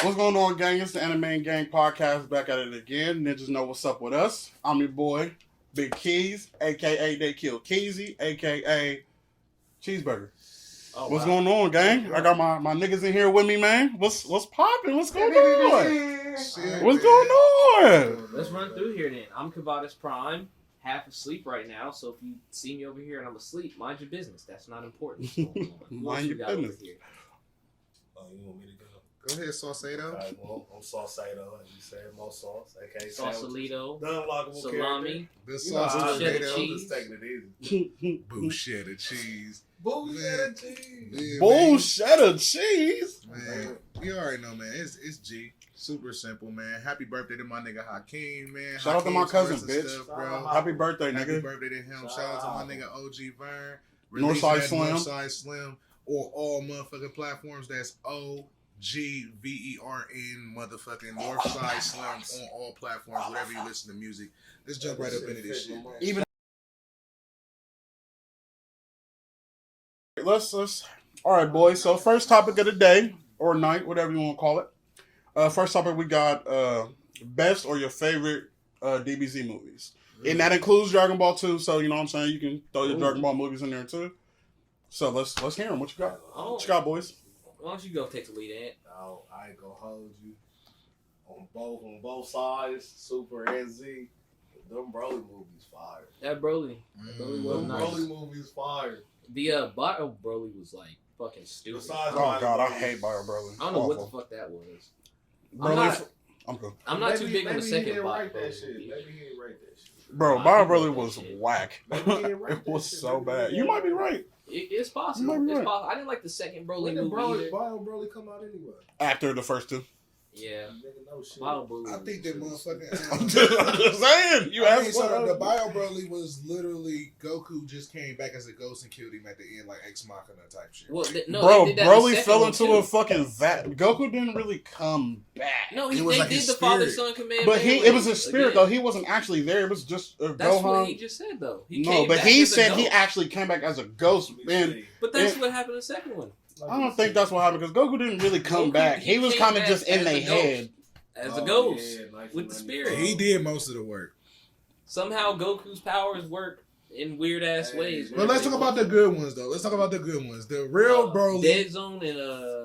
What's going on, gang? It's the Anime and Gang podcast back at it again. Ninjas know what's up with us. I'm your boy, Big Keys, a.k.a. They Kill Keezy, a.k.a. Cheeseburger. Oh, what's going on, gang? I got my niggas in here with me, man. What's popping? What's going on? What's going on? Let's run through here then. I'm Kavadas Prime, half asleep right now, so if you see me over here and I'm asleep, mind your business. That's not important. Mind your business. Oh, you want me to go? Go ahead, Saucedo. Right, well, I'm Saucedo, as you said, more sauce. Okay, Sausalito, unlockable salami, the sauce Bushetta tomato. Just taking it easy. Bushetta cheese. Bullshetta cheese. Yeah, Bullshetta cheese. Man, you already know, man. It's G. Super simple, man. Happy birthday to my nigga Hakeem, man. Shout out to my cousin, bitch. Stuff, bro. Happy birthday, Happy nigga. birthday to him. Shout out to my nigga OG Vern. Northside Slim. Northside Slim. Or all motherfucking platforms. That's OGVERN motherfucking Northside Slim on all platforms, wherever you listen to music. Let's jump right up into this shit. Even let's all right, boys. So first topic of the day or night, whatever you want to call it. First topic we got best or your favorite DBZ movies, and that includes Dragon Ball 2. So you know what I'm saying, you can throw your Dragon Ball movies in there too. So let's hear them. What you got? What you got, boys? Why don't you go take the lead, Ant? No, I ain't gonna hold you. On both sides, Super and Z. Them Broly movies fire. That Broly. Broly was Them nice. Broly movies fire. The Bio Broly was like fucking stupid. Besides Oh Bio God, I Broly. hate Bio Broly. I don't know what the fuck that was. Broly. I'm good. I'm not too big on the Maybe he second didn't Bio write that Broly shit. movie. Maybe he didn't write that shit. Bro, I Bio think Broly that was shit. whack. Maybe he didn't write It that was shit. so Maybe he bad. didn't You might write be that. right. It's possible. You might be It's right. possible. I didn't like the second Broly When did movie either. Bio Broly come out anyway? After the first two. Yeah. Nigga, no shit. Bio Broly. I think that motherfucking. I'm just saying. You asked so the what? Bio Broly was literally Goku just came back as a ghost and killed him at the end, like Ex Machina type shit. Well, no, Bro, they did that in the Broly second fell one, into too. a fucking vat. Goku didn't really come back. No, It was they like did his the father spirit. son command. But it was a his spirit though. He wasn't actually there. It was just That's Gohan. what he just said though. He No, came but back he as a said he ghost. actually came back as a ghost. And But that's it- what happened in the second one. I don't think that's what happened because Goku didn't really come Goku, back. he He was came kind of back just in as their a ghost. head. As a ghost with the spirit. He did most of the work. Somehow Goku's powers work in weird ass ways. But let's talk about the good ones though. Let's talk about the good ones. The real Broly. Dead Zone and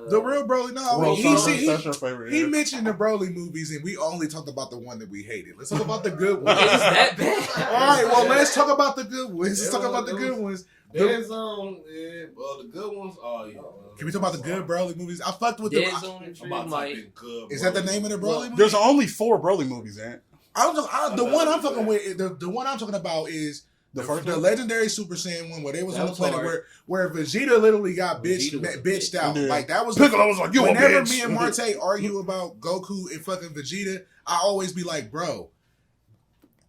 The real Broly. No, Well, that's your favorite. he Yeah. mentioned the Broly movies, and we only talked about the one that we hated. Let's talk about the good ones. It's that bad. All right, well, let's talk about the good ones. Let's talk about the good ones. Dead Zone, yeah. Well, the good ones, oh, yeah. Can we talk about the good Broly movies? I fucked with Dead them. Zone and I'm about True to type Might. in good. Is that the name of the Broly movie? There's only 4 Broly movies, Ant. The one I'm talking with, the one I'm talking about is The first the one? legendary Super Saiyan one, where they was That on the was planet hard. where Vegeta literally got Vegeta was a bitched bitch. out. Yeah. Like that was Piccolo was like, you a whenever bitch. me and Marte argue about Goku and fucking Vegeta, I always be like, bro,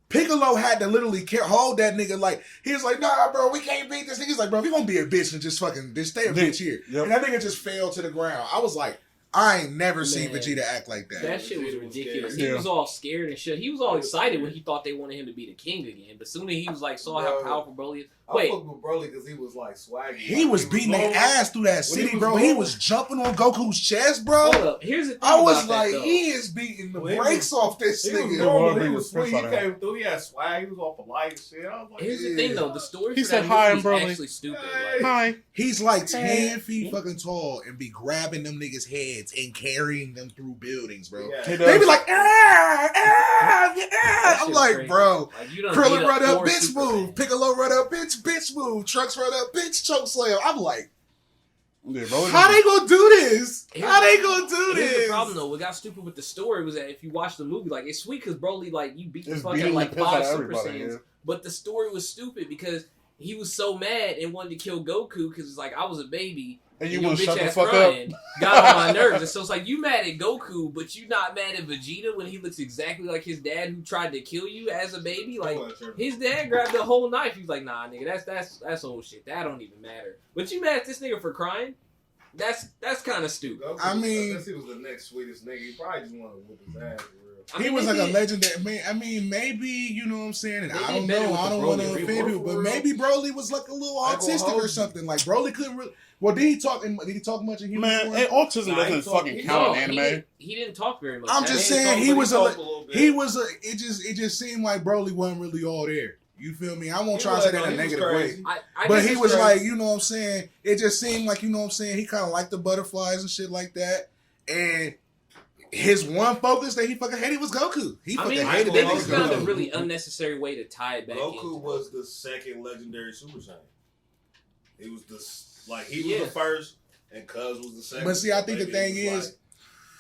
Piccolo had to literally hold that nigga. Like he was like, nah, bro, we can't beat this nigga. He's like, bro, if you gonna be a bitch and just stay a bitch here. Yep. And that nigga just fell to the ground. I was like, I ain't never seen Man. Vegeta act like that. That shit was ridiculous. Yeah. He was all scared and shit. He was all excited when he thought they wanted him to be the king again. But soon as he was like, saw how Bro. powerful Broly is. I Wait, fuck with Broly because he was like swaggy. He Like, was beating their going- ass through that when city, he was bro. He going- was jumping on Goku's chest, bro. hold up. Here's the thing I was about that, like, though. he is beating the When he brakes off this He was nigga. normal. Yeah, He well, was he was sweet. He pissed out of came through. He had swag. He was off the light and shit. I was like, Here's the Yeah. thing, though. The story He for said that hi, movie Broly. is actually stupid. Hey. Like, Hi. He's like 10 feet fucking tall and be grabbing them niggas' heads and carrying them through buildings, bro. Yeah. He They be does. like, ah, ah, yeah. that I'm shit's like, crazy. bro. Like, you done Krillin beat run up, four bitch Super move. Saiyans. Piccolo run up, bitch move. Trunks run up, bitch choke slam. I'm like, Yeah, Broly how they gonna do this? Here's How they the- gonna do Here's this? the problem though. What got stupid with the story was that if you watch the movie, like it's sweet because Broly, like you beat the It's fuck out of beating like the piss out 5 of Super everybody. Saiyans, Yeah. but the story was stupid because he was so mad and wanted to kill Goku because it's like I was a baby. And you your want to shut bitch the ass fuck crying got on my nerves. And so it's like you mad at Goku, but you not mad at Vegeta when he looks exactly like his dad who tried to kill you as a baby. Like his dad grabbed the whole knife. He's like, nah, nigga, that's old shit. That don't even matter. But you mad at this nigga for crying? That's kind of stupid. Goku, I mean, unless he was the next sweetest nigga, he probably just wanted to whoop his ass for real. He was like a legendary man. I mean, maybe, you know what I'm saying? And I don't know. I don't want to offend people, but maybe Broly was like a little autistic or something. Like Broly couldn't really. Well, did he talk much in human form? Man, autism doesn't fucking count in anime. He didn't talk very much. I'm just saying it just seemed like Broly wasn't really all there. You feel me? I won't try to say that in a negative way. But he was like, you know what I'm saying? It just seemed like, you know what I'm saying? He kind of liked the butterflies and shit like that. And his one focus that he fucking hated was Goku. He fucking hated they Goku. just found a really unnecessary way to tie it back. Goku was the second legendary Super Saiyan. He was the first, and Cuz was the second. But see, I think the thing is,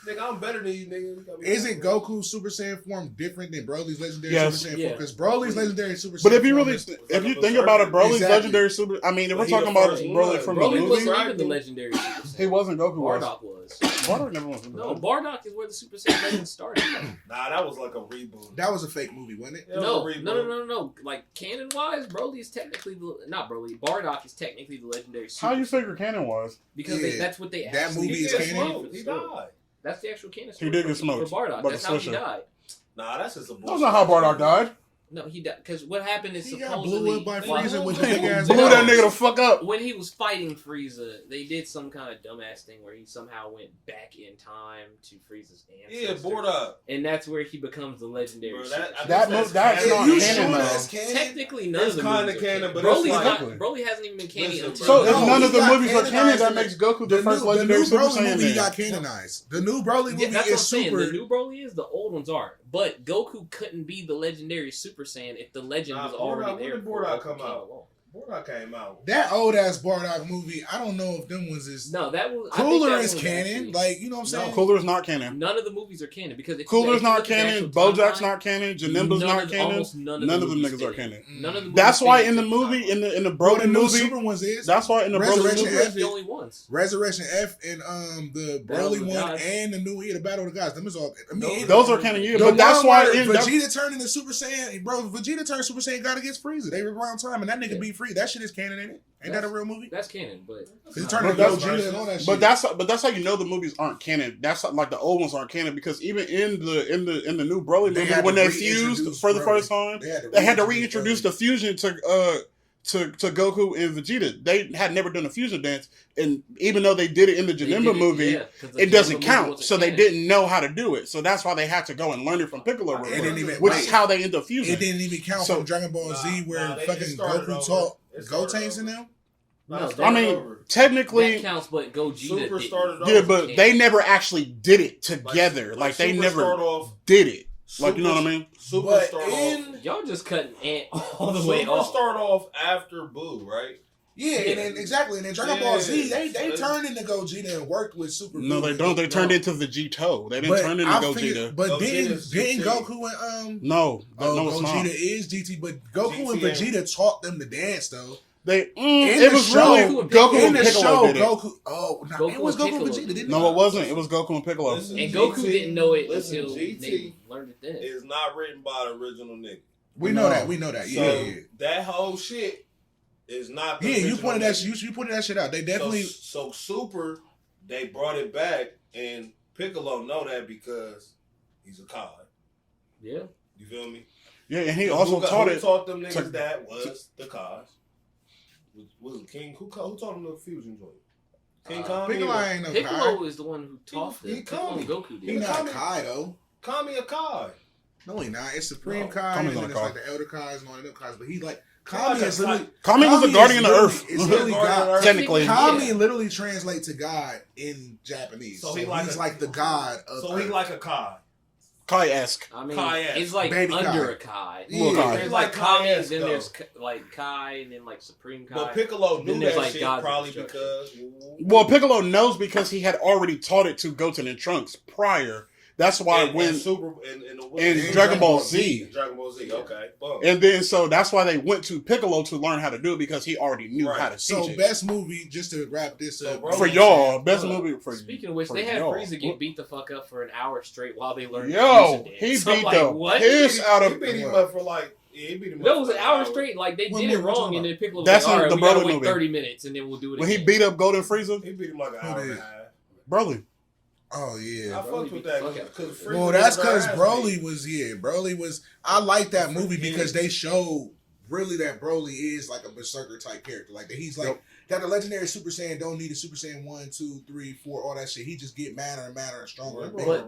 nigga, I'm better than you, nigga. Isn't Goku's Super Saiyan form different than Broly's legendary Super Saiyan form? Because Broly's legendary Super Saiyan But if you form really, if you think about it, Broly's legendary Super. I mean, if we're talking about Broly from the Broly wasn't movie, even the legendary Super Saiyan. he wasn't. Goku Bardock was. was. Bardock never was. No, Bardock is where the Super Saiyan legend started. Nah, that was like a reboot. That was a fake movie, wasn't it? No. Like canon wise, Broly is technically not Broly. Bardock is technically the legendary Super. How you figure canon was? Because that's what they. That movie is canon. He died. That's the actual canon. He did get smoked for Bardock. That's how he died. Nah, that's just a bullshit. That's not how Bardock died. No, he died because what happened is He supposedly got blew up by Frieza with the big ass. Blew that nigga the fuck up. When he was fighting Frieza, they did some kind of dumbass thing where he somehow went back in time to Frieza's ancestor. Yeah, Bardock. And that's where he becomes the legendary. Bro, that's not canon though. Technically, none of the kind movies of canon, but Broly hasn't even been canon until. So if none of the movies are canon, that makes Goku the first legendary Super Saiyan. He got canonized. The new Broly movie is super. The new Broly is, the old ones aren't. But Goku couldn't be the legendary Super Saiyan if the legend was already there. When did Bardock come out? Bardock came out. That old ass Bardock movie, I don't know if them ones is. No, that was. Cooler is canon. Like, you know what I'm saying? No, Cooler is not canon. None of the movies are canon because Cooler's not canon. Bojack's not canon. Janimba's not canon. None of them niggas are canon. None of them. That's why in the movie, in the Broly movie, Super ones is. That's why in the Broly movie, F the only ones. Resurrection F and the Broly one and the new the Battle of the Gods. Them is all. I mean, those are canon. Yeah, but that's why Vegeta turned into Super Saiyan. Bro, Vegeta turned Super Saiyan God against Frieza. They were around time, and that nigga beat Frieza. That shit is canon, ain't it? Ain't that a real movie? That's canon, but he's turning into Vegeta and all that shit. But that's how you know the movies aren't canon. That's like the old ones aren't canon because even in the new Broly movie when they fused for the first time, they had to reintroduce the fusion to Goku and Vegeta. They had never done a fusion dance, and even though they did it in the Janemba movie, it doesn't count. So they didn't know how to do it. So that's why they had to go and learn it from Piccolo, which is how they end up fusing. It didn't even count from Dragon Ball Z where fucking Goku taught Gotenks in them. No, I mean, technically, that counts, but Gogeta started off. Yeah, but they never actually did it together. Like they never did it. Like, you know what I mean? Super start off. Y'all just cutting Ant all the way off. Start off after Boo, right? Yeah, and then exactly, and then Dragon Ball Z, they turned into Gogeta and worked with Super. No, they don't. They turned into Vegito. They didn't turn into Gogeta. But didn't Goku and no, it's not. Gogeta is GT, but Goku and Vegeta taught them to dance though. It was really Goku and Piccolo did it. It was Goku and Vegeta, didn't it? No, it wasn't. It was Goku and Piccolo. And Goku didn't know it until they learned it then. It's not written by the original nigga. We know that. Yeah. That whole shit is not. Yeah, you pointed that. You pointed that shit out. They definitely. So Super, they brought it back, and Piccolo know that because he's a cod. Yeah. You feel me? Yeah, and he also taught it. Who taught them niggas that was the cods? Was it King? Who taught him the fusion joint? King Kami? Piccolo ain't no Piccolo is the one who taught them. Goku did. He not Kai though. Kami a Kai. No, he not. It's Supreme Kai, and then it's like the Elder Kais and all the other Kais. But he like Kami is literally. Kami was a guardian of Earth. It's really God. Technically, Kami literally translates to God in Japanese. So he's like the God of. So he's like a Kai. Kai-esque. I mean, it's like Baby under a Kai. Yeah. There's like Kami, and then there's like Kai, and then like Supreme Kai. But Piccolo knew that shit probably because. Well, Piccolo knows because he had already taught it to Goten and Trunks prior. That's why in Dragon Ball Z. Dragon Ball Z, okay. Boom. And then so that's why they went to Piccolo to learn how to do it because he already knew how to teach it. So best movie, just to wrap this up. For y'all, best movie for Speaking of which, they had Frieza get beat the fuck up for an hour straight while they learned he beat the piss out of He beat him up for like Yeah, he beat him up. That was an hour straight. Like they What did it movie wrong, you and then Piccolo was That's like, all in right, the we gotta Broly wait movie. 30 minutes, and then we'll do it When again. he beat up Golden Frieza, He beat him like an hour and a half. Broly. Oh yeah. I fucked with that because Well, that's because Broly was. I like that movie because they showed really that Broly is like a berserker type character. Like that he's like that the legendary Super Saiyan don't need a Super Saiyan 1, 2, 3, 4, all that shit. He just get madder and madder and stronger and bigger.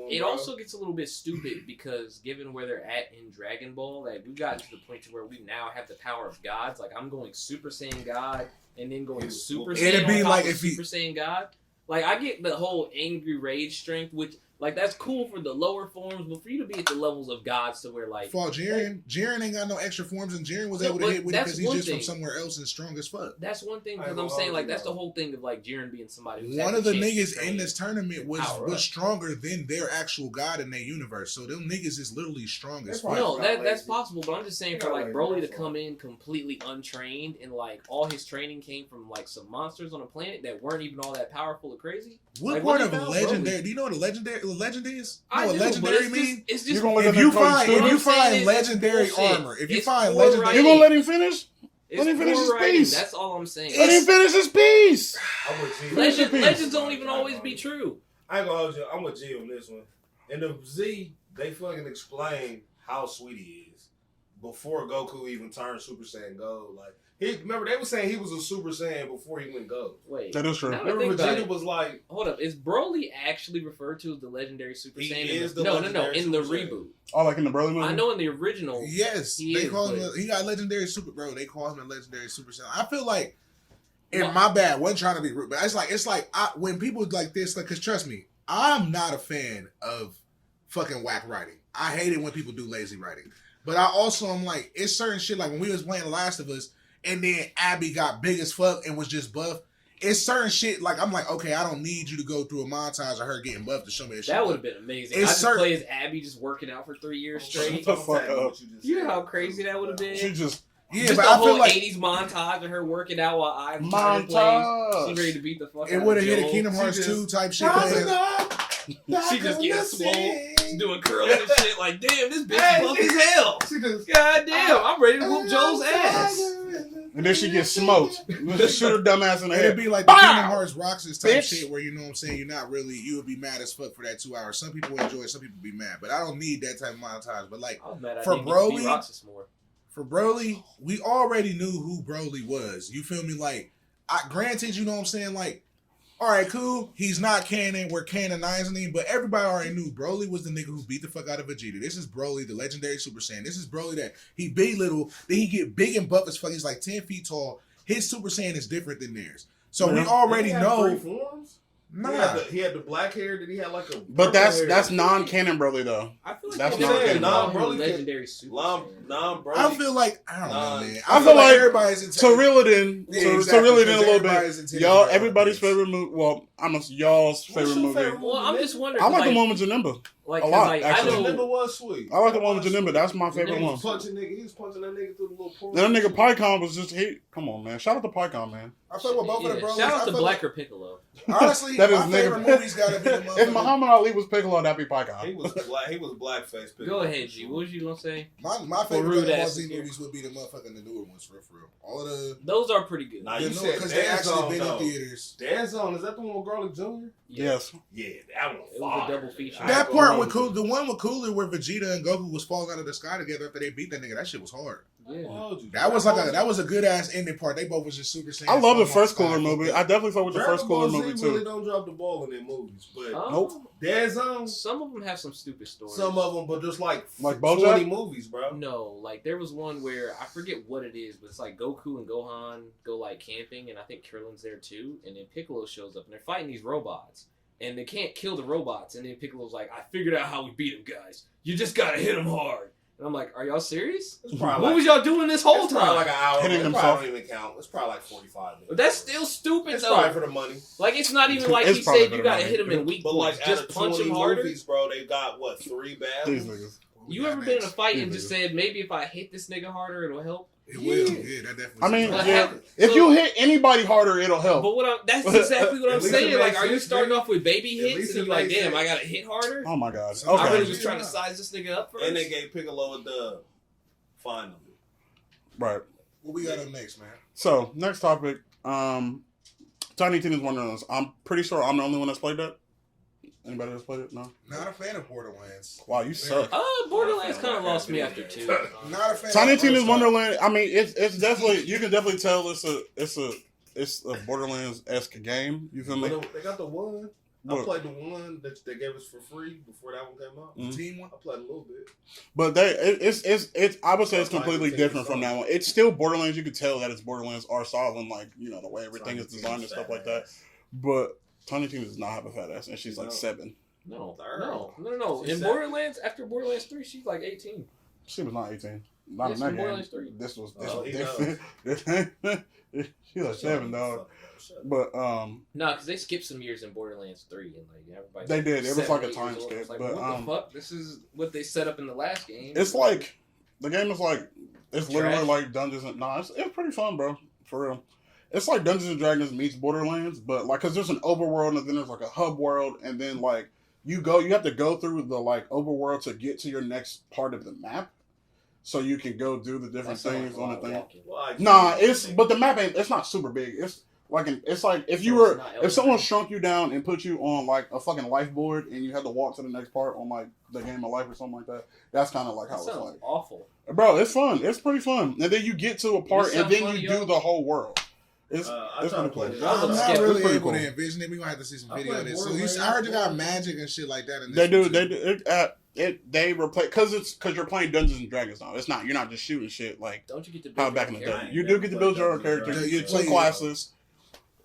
It also gets a little bit stupid because given where they're at in Dragon Ball, like we've gotten to the point to where we now have the power of gods. Like I'm going Super Saiyan God and then going Super Saiyan. It'd be on top like of if Super Saiyan God. Like I get the whole angry rage strength, which like that's cool for the lower forms, but for you to be at the levels of gods to where like Fought Jiren. Jiren ain't got no extra forms, and Jiren was able to hit with it because he's just from somewhere else and strong as fuck. That's one thing because I'm saying like that's the whole thing of like Jiren being somebody. Who's One of the niggas in this tournament was stronger than their actual god in their universe. So them niggas is literally strong as fuck. No, that's possible, but I'm just saying for like Broly to come in completely untrained and like all his training came from like some monsters on a planet that weren't even all that powerful or crazy. What like, part of a legendary? Do you know what a legend is? I know what legendary mean? It's just if you find legendary armor, if you find legendary, you gonna let him finish? Let him finish his piece. That's all I'm saying. Let him finish his piece. Legends don't even always be true. I ain't gonna hold you. I'm with G on this one. In the Z, they fucking explain how sweet he is before Goku even turned Super Saiyan Gold. Like remember they were saying he was a Super Saiyan before he went Gold. Wait, that is true. Remember Vegeta was like, hold up, is Broly actually referred to as the legendary Super Saiyan? No, in the reboot. Oh, like in the Broly movie? I know in the original. Yes, they call him. He got legendary Super Bro. They call him a legendary Super Saiyan. I feel like, and my bad, wasn't trying to be rude, but it's like when people like this, like, cause trust me, I'm not a fan of fucking whack writing. I hate it when people do lazy writing. But I also am like, it's certain shit like when we was playing The Last of Us. And then Abby got big as fuck and was just buff. It's certain shit like I'm like, okay, I don't need you to go through a montage of her getting buff to show me that shit. That would have been amazing. I just play as Abby just working out for 3 years straight. Shut the fuck up. You know how crazy that would have been? She just but I feel like 80s montage of her working out while I'm montage. She's ready to beat the fuck out of it would have hit a Kingdom Hearts 2 type shit. She just getting swole, doing curls and shit. Like, damn, this bitch buff as hell. God damn, I'm ready to whoop Joe's ass. And then she gets smoked. Shoot her dumb ass in the head. It'd be like the Kingdom Hearts Roxas type shit where you know what I'm saying, you would be mad as fuck for that 2 hours. Some people enjoy it, some people be mad. But I don't need that type of montage. But like for Broly, we already knew who Broly was. You feel me? Like granted, you know what I'm saying? Like, all right, cool. He's not canon. We're canonizing him, but everybody already knew Broly was the nigga who beat the fuck out of Vegeta. This is Broly, the legendary Super Saiyan. This is Broly that he big little, then he get big and buff as fuck. He's like 10 feet tall. His Super Saiyan is different than theirs. So we already know. 3 forms? Nah. He had the black hair. Did he have like a? But that's non-canon Broly though. I feel like that's non-Broly legendary Super non-Broly. I feel like I don't know, man. I feel like everybody's to reel it in, to reel it in a little bit. Y'all, everybody's favorite movie. Well, y'all's favorite movie. Well, I'm just wondering. I like the one with Janemba. Like a lot. Like, actually, Janemba was sweet. I like the one with Janemba. That's my favorite one. He was punching that nigga through the little portal. That nigga Pycon was just come on, man. Shout out to Pycon, man. I feel with both of the Broly. Shout out to Black or Piccolo. Honestly, that is my favorite movie's gotta be the motherfucker. If Muhammad Ali was Piccolo, that'd be Pycon. He was blackface Piccolo. Go ahead, G. What was you gonna say? My favorite Dragon Ball Z movies would be the motherfucking the newer ones, for real. All of the those are pretty good. Nah, you said because they actually been in theaters. Dance Zone, is that the one with Garlic Jr.? Yes. Yeah, that one. It was a double feature. That part with Cooler, the one with Cooler where Vegeta and Goku was falling out of the sky together after they beat that nigga. That shit was hard. Yeah. That was a good ass ending part. They both was just Super Saiyan. I love the first Cooler movie. I definitely fuck with the first Cooler movie too. Really don't drop the ball in their movies, but nope. Dance Zone. Some of them have some stupid stories. Some of them, but just like 20 BoJack? movies, bro. No, like there was one where I forget what it is, but it's like Goku and Gohan go like camping, and I think Krillin's there too, and then Piccolo shows up, and they're fighting these robots, and they can't kill the robots, and then Piccolo's like, "I figured out how we beat them, guys. You just gotta hit them hard." And I'm like, "Are y'all serious? What was y'all doing this whole time?" Like an hour. Hitting it himself. Probably don't even count. It's probably like 45 minutes. But that's still stupid it's though. Probably for the money. Like it's not even like It's he probably said for you the gotta money. hit him in weak But points. like Just punch him harder. Movies, bro, they got 3 These battles. niggas. You ever been in a fight and just said maybe if I hit this nigga harder it'll help? It will. Yeah, that definitely. I mean, yeah. If you hit anybody harder, it'll help. But that's exactly what I'm At least saying. it Like, makes are you sense, starting man. off with baby At hits least and it you're like, makes damn, sense. I gotta hit harder? Oh my god. I really Okay. was trying to size this nigga up first. And they gave Piccolo a dub Finally. Right. What we got up next, man? So, next topic. Tiny Tina's Wonderlands. I'm pretty sure I'm the only one that's played that. Anybody that's played it? No? Not a fan of Borderlands. Wow, you suck. Borderlands kind of lost me after 2. Not a fan. Tiny of Tina's Earthstar. Wonderland. I mean, it's definitely, you can definitely tell it's a Borderlands-esque game. You feel me? They got the one. I Look. played the one that they gave us for free before that one came out. Mhm. Team one. I played a little bit. But it's I would say it's completely Tiny different Tina's from that one. It's still Borderlands. You could tell that it's Borderlands art style and like, you know, the way everything is designed and stuff like that. But Tiny Tina does not have a fat ass, and she's like 7. No. She's In 7. Borderlands, after Borderlands 3, she's like 18. She was not 18. Not Yes, in that in game. Borderlands 3. This was Oh, he she's like 7, dog. But Nah, because they skipped some years in Borderlands 3, and like everybody. They did. It was like a 7, 8 time years old. skip, It's like, but, what the fuck? This is what they set up in the last game. it's like the game is like it's literally Trash. like Dungeons and it's pretty fun, bro. For real. It's like Dungeons and Dragons meets Borderlands, but like because there's an overworld and then there's like a hub world, and then like you have to go through the like overworld to get to your next part of the map, so you can go do the different things on the thing. Nah, but the map it's not super big. It's like if you were if someone shrunk you down and put you on like a fucking life board and you had to walk to the next part on like the game of life or something like that. That's kind of like how That it's sounds like. awful. Bro, it's fun. It's pretty fun. And then you get to a part and then you do the whole world. It's pretty cool. I'm not It's really pretty able cool. to envision it. We gonna have to see some I video of played this. So Borderlands. I heard you got magic and shit like that in They this. do. They do. They replace because you're playing Dungeons and Dragons now. It's not. You're not just shooting shit like Don't you get to how build back in your the day. character? You do get to build your own character. You get 2 classes.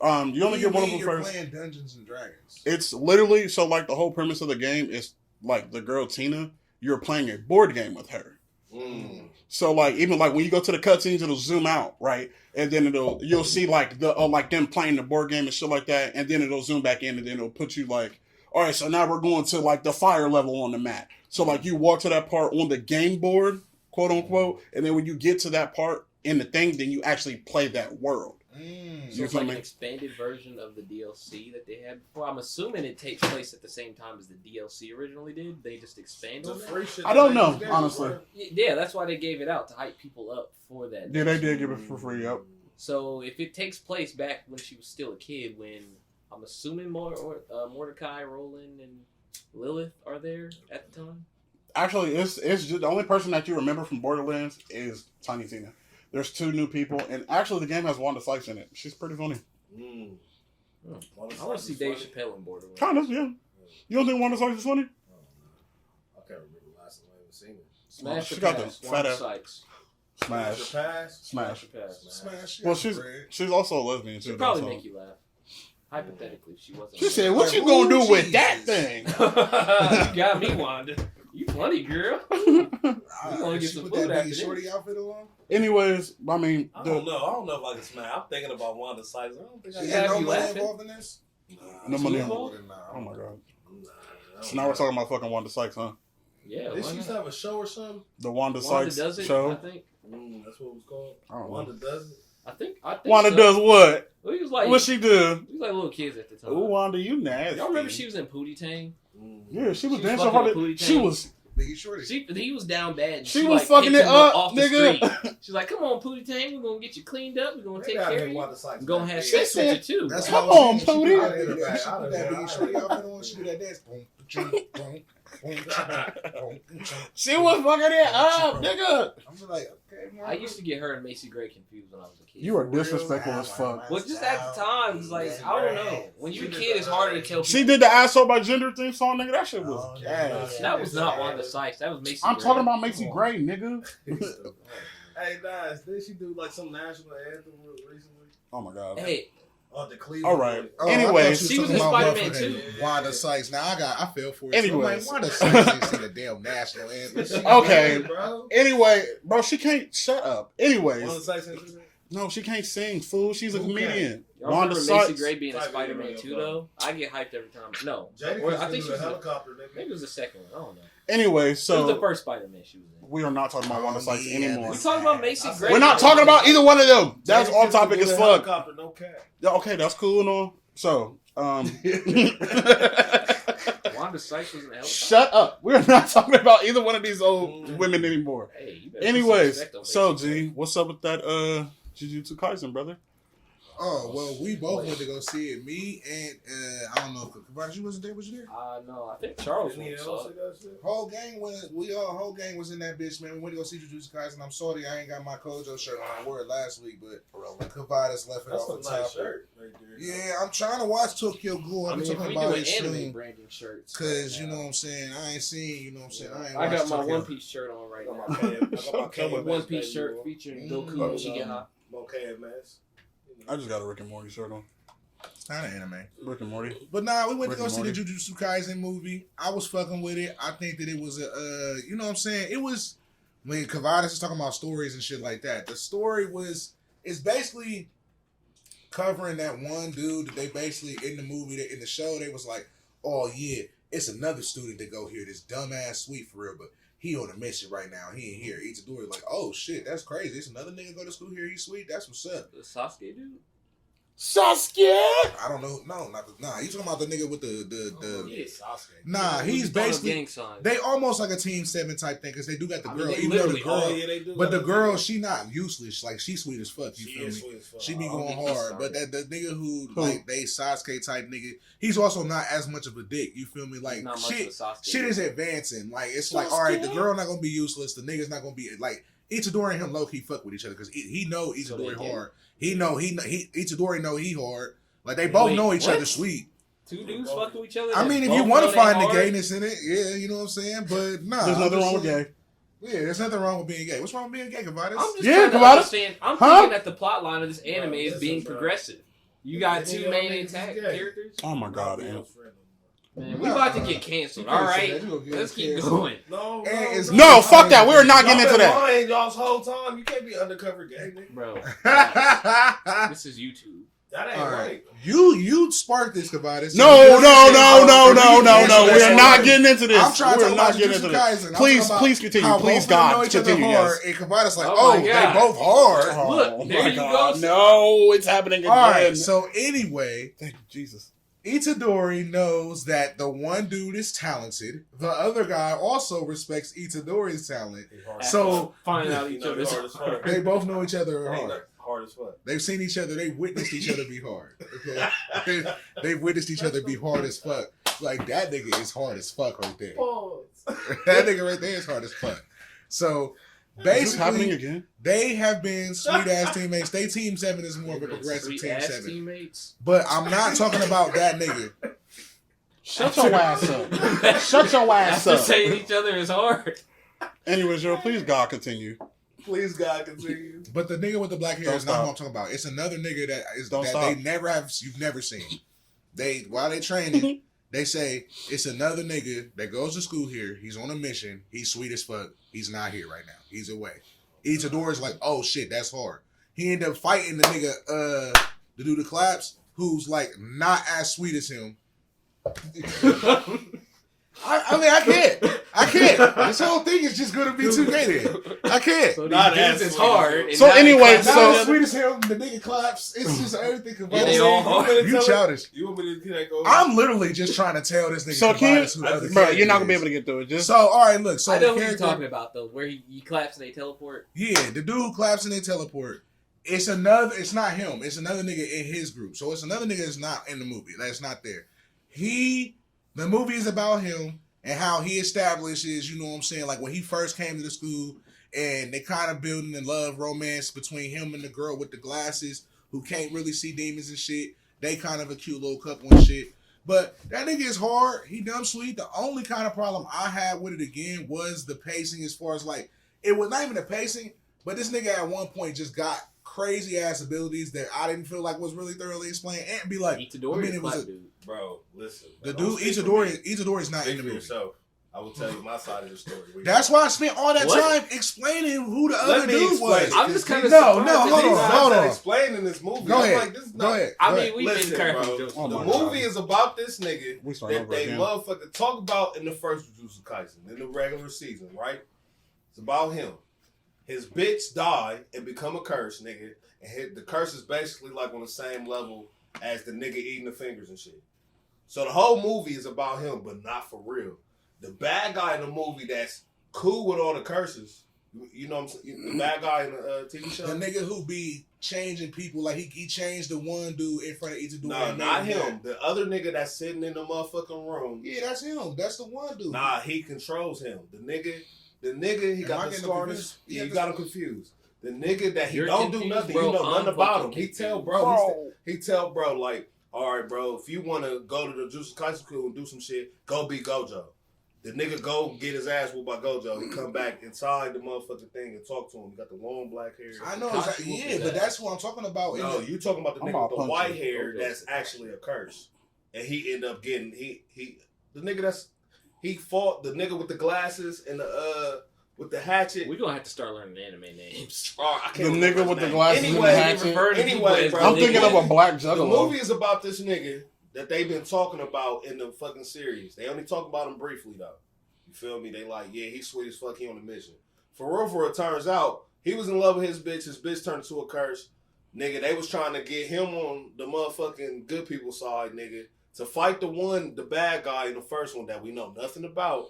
You only get one of them You're first. playing Dungeons and Dragons. It's literally so like the whole premise of the game is like the girl Tina. You're playing a board game with her. So like even like when you go to the cutscenes, it'll zoom out, right? And then you'll see like like them playing the board game and shit like that, and then it'll zoom back in, and then it'll put you like, all right, so now we're going to like the fire level on the map. So like you walk to that part on the game board, quote unquote, and then when you get to that part in the thing, then you actually play that world. So You it's feel like me? an expanded version of the DLC that they had before. I'm assuming it takes place at the same time as the DLC originally did. They just expanded on that. I don't know, honestly. Yeah, that's why they gave it out, to hype people up for that. Yeah, they did give it for free. Yep. So if it takes place back when she was still a kid, when I'm assuming Mordecai, Roland, and Lilith are there at the time. Actually, it's just the only person that you remember from Borderlands is Tiny Tina. There's 2 new people, and actually the game has Wanda Sykes in it. She's pretty funny. I want to see Dave Chappelle in Borderlands. Kind of, yeah. You don't think Wanda Sykes is funny? I can't remember the last time I ever seen it. Smash She or got the pass? fat Wanda ass- Sykes. Smash. Pass. Smash. or pass? Smash. Well, yeah, she's also a lesbian too. She'd probably though, so. make you laugh. Hypothetically, if she wasn't. She said, Like, "What you gonna do ooh, with that Jesus. thing?" You got me, Wanda. You funny, girl. You wanna get She some put food that after big this. shorty outfit along. Anyways, I mean, I don't know if I can smash. I'm thinking about Wanda Sykes. I don't think I She Yeah, had no you money laughing? involved in this. No money involved? oh my god. Nah, So now we're talking about fucking Wanda Sykes, huh? Yeah, Did why she used to not? have a show or something? The Wanda Wanda Sykes does it, I show. think. That's what it was called. I don't know. Wanda does it. I think Wanda so. does what? We was like, What she do? we was like little kids at the time. Ooh, Wanda, you nasty. Y'all remember she was in Pootie Tang? Yeah, she was She was dancing fucking hard. a booty She tank. was. Biggie Shorty. He was down bad. And She she was like, fucking picked it him up, off the nigga. street. She's like, "Come on, Pootie Tang, we're gonna get you cleaned up. We're gonna take care of you. Wanda Sykes. We're gonna have She sex said- with you too." That's Come what on, I'm saying. Pootie. She put that Biggie Shorty outfit on. She do that dance. Boom, boom, boom, boom, boom. She was fucking it up, nigga. I'm like, okay, man. I used to get her and Macy Gray confused when I was a kid. You are disrespectful as fuck. Well, just at the time, it's like, I don't know. When you're a kid, it's harder to tell She people. did the asshole by gender theme song, nigga. That shit was gas. That was not Wanda Sykes. That was Macy I'm Gray. talking about Macy Gray, nigga. Hey, guys, did she do like some national anthem recently? Oh my god. Hey, Oh, the Cleveland. All right. Oh, Anyway, I thought she was in talking about Spider-Man motherfucking 2. Wanda Sykes. Now I fell for it. Anyways. So I'm like, Wanda Sykes ain't sing a damn national anthem. Okay. bro. Anyway, bro, she can't shut up. Wanda Anyways, Sykes ain't do that? no, she can't sing, fool. She's a Who comedian. y'all Wanda remember Macy Sykes. Gray being in Type Spider-Man it 2 in, though? I get hyped every time. No, Jada or, I I think she a was. helicopter, I think nigga. it was the second one. I don't know. Anyway, It was the so first Spider-Man she was in. we are not talking about Wanda Sykes yeah, anymore. We talking about Macy Gray. We're not talking about either one of them. That's Jada off used to topic do as the fuck. Helicopter, no cap. Yeah, okay, that's cool and all. So, Wanda Wanda Sykes was in the helicopter. Shut up. We're not talking about either one of these old women anymore. Hey, you better put some Anyways, respect on so Basic. G, what's up with that Jujutsu Kaisen, brother? Oh, well, we both went to go see it. Me and, I don't know if you wasn't there. Was you there? No, I think Charles Didn't he was. else say that shit? Whole gang was in that bitch, man. We went to go see Jujutsu Kaisen. I'm sorry I ain't got my Kojo shirt on. I wore it last week, but Kavadas left it That's off a the nice top. shirt right there. Yeah, I'm trying to watch Tokyo Ghoul. I I'm mean, if talking we about do it anime soon. branding shirts, Cause right you now. know what I'm saying, I ain't seen, you know what I'm saying. I ain't I got watched my Tokyo. One Piece shirt on right I got now. my One Piece shirt featuring Goku and Shigeha. Mocap mask. I just got a Rick and Morty shirt on. It's not an anime. Rick and Morty. But nah, we went Rick to go and see the Morty. Jujutsu Kaisen movie. I was fucking with it. I think that it was a, you know what I'm saying? It was, when Kavadas is talking about stories and shit like that, the story it's basically covering that one dude that they basically, in the movie, in the show, they was like, oh yeah, it's another student that go here, this dumbass sweet for real, but he on a mission right now. He ain't here. Itadori like, oh shit, that's crazy. It's another nigga go to school here. He's sweet. That's what's up. The Sasuke dude? Sasuke! I don't know. No, you talking about the nigga with the Yeah. Sasuke. Nah, he's basically, gang signs. they almost like a Team 7 type thing because they do got the I mean, girl. they Even though the literally girl, Oh, yeah, they do. but the got girl, that. she not useless. Like she sweet as fuck. You She feel is me? sweet as fuck. She be I'll going get you hard. started. But that nigga who Who? like they Sasuke type nigga, he's also not as much of a dick. You feel me? Like Not much shit, of a Sasuke. shit is advancing. Like it's like, all right, the girl not gonna be useless. The nigga's not gonna be like Itadori and him low key fuck with each other because he know So they Itadori gay? hard. He Itadori know he hard. Like they both Wait, know each what? other sweet. Two dudes fucking with each other? I that mean, if both you want know to they find the hard? gayness in it, yeah, you know what I'm saying. But nah, There's I'm nothing just wrong with saying- gay. Yeah, there's nothing wrong with being gay. What's wrong with being gay, Kavadas? I'm just Yeah, trying to Kavada. understand. I'm Huh? thinking that the plot line of this anime Bro, is listen, being bro. progressive. You got Yeah, two main niggas is attack gay. characters. Oh my god, Not man. real friend no Man, we about to get canceled. All right, let's keep going. more. it's- No, fuck that. We're not getting Y'all into been that. lying y'all's whole time. You can't be undercover gay, nigga. Bro, All this is YouTube. That ain't right, right. you sparked this, Kavadas. No. We are not getting into this. I'm trying to We're talk not about getting Jujutsu into Kaisen. this. I'm Please, talking about please continue. how Please, both of them know God, each other continue. hard, Yes. and Kavadas like, Oh my they God. both hard. Look, there my you God. go. No, it's happening again. All right, so anyway, Thank you, Jesus. Itadori knows that the one dude is talented. The other guy also respects Itadori's talent. So finding out You each know, other's hard as fuck. they both know each other Ain't hard. that hard as fuck. They've seen each other. They've witnessed each other be hard. Okay? They've witnessed each other be hard as fuck. Like that nigga is hard as fuck right there. That nigga right there is hard as fuck. So Is this happening basically, again? they have been sweet ass teammates. They Team 7 is more of a progressive Team Sweet-ass 7. teammates. But I'm not talking about that nigga. Shut your ass up. Shut your ass After up. saying each other is hard. Anyways, Joe, please, God, continue. Please, God, continue. But the nigga with the black hair Don't is not stop. what I'm talking about. It's another nigga that is Don't that stop. they never have. You've never seen. While they training, they say it's another nigga that goes to school here. He's on a mission. He's sweet as fuck. He's not here right now. He's away. Itadori's like, oh shit, that's hard. He ended up fighting the nigga, the dude that claps, who's like not as sweet as him. I mean, I can't. This whole thing is just gonna be too gay then. I can't. So Not these dudes as is sweet. hard. and So now they anyway, clap Not so- each as other. sweet as him. The nigga claps. It's just everything. Yeah, they all hard. You childish. You want me to go? I'm literally just trying to tell this nigga. So can Kavadas who the you, other bro, character you're not gonna be is. able to get through it. Just So all right, look. So I know the what you're character, talking about though, where he claps and they teleport. yeah, the dude who claps and they teleport. It's another. It's not him. It's another nigga in his group. So it's another nigga that's not in the movie. That's not there. The movie is about him and how he establishes. You know what I'm saying? Like when he first came to the school, and they kind of building a love romance between him and the girl with the glasses who can't really see demons and shit. They kind of a cute little couple and shit. But that nigga is hard. He dumb sweet. The only kind of problem I had with it again was the pacing as far as like, it was not even the pacing, but this nigga at one point just got crazy ass abilities that I didn't feel like was really thoroughly explained. And be like, Itadori I mean, is it was clap a- dude. Bro, listen. the Don't dude, speak for me. Itadori's not in Speak the for movie. yourself. I will tell you my side of the story. That's why I spent all that What? time explaining who the Let other me dude explain was. it. I'm just kind of No, surprised. no, that hold these on, guys- hold on. Explaining this movie. Go I'm ahead. like, this is Go not. ahead. I Go mean, ahead. we've been Listen, cracking bro. jokes. Oh The my movie God. is about this nigga We start that over they again. motherfucker talk about in the first Jujutsu Kaisen, in the regular season, right? It's about him. His bitch died and become a curse, nigga. And the curse is basically like on the same level as the nigga eating the fingers and shit. So the whole movie is about him, but not for real. The bad guy in the movie that's cool with all the curses. You know what I'm saying? The bad guy in the TV show. The nigga who be changing people, like he changed the one dude in front of each dude. No, not him. The other nigga that's sitting in the motherfucking room. Yeah, that's him. That's the one dude. Nah, he controls him. The nigga, he got the scar. Yeah, you got him confused. The nigga that he don't do nothing. Bro, you know nothing about him. confused. He tell bro. He tell bro like, all right, bro. If you want to go to the Jujutsu Kaisen school and do some shit, go be Gojo. The nigga go get his ass whooped by Gojo. He come back inside the motherfucking thing and talk to him. He got the long black hair. I know, yeah, but that's what I'm talking about. No, you talking about the nigga with the white hair that's actually a curse, and he ended up getting the nigga he fought the nigga with the glasses and the with the hatchet. We're gonna have to start learning anime names. Oh, I can't The nigga with the glasses anyway, and the hatchet. Anyway, bro, I'm thinking of a black The juggalo. movie is about this nigga that they've been talking about in the fucking series. They only talk about him briefly though. You feel me? They like, yeah, he's sweet as fuck. He on a mission. For real, it turns out he was in love with his bitch. His bitch turned into a curse. Nigga, they was trying to get him on the motherfucking good people side, nigga, to fight the bad guy in the first one that we know nothing about.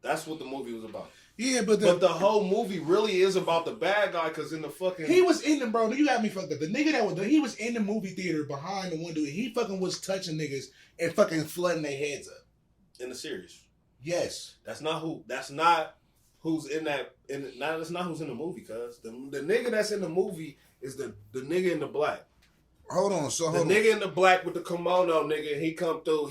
That's what the movie was about. Yeah, but the whole movie really is about the bad guy because in the fucking... He was in the, bro, you got me fucked up. The nigga he was in the movie theater behind the one dude. He fucking was touching niggas and fucking flooding their heads up. In the series. Yes. That's not who's in the movie, cuz. The nigga that's in the movie is the nigga in the black. Hold on, nigga in the black with the kimono, nigga, he come through,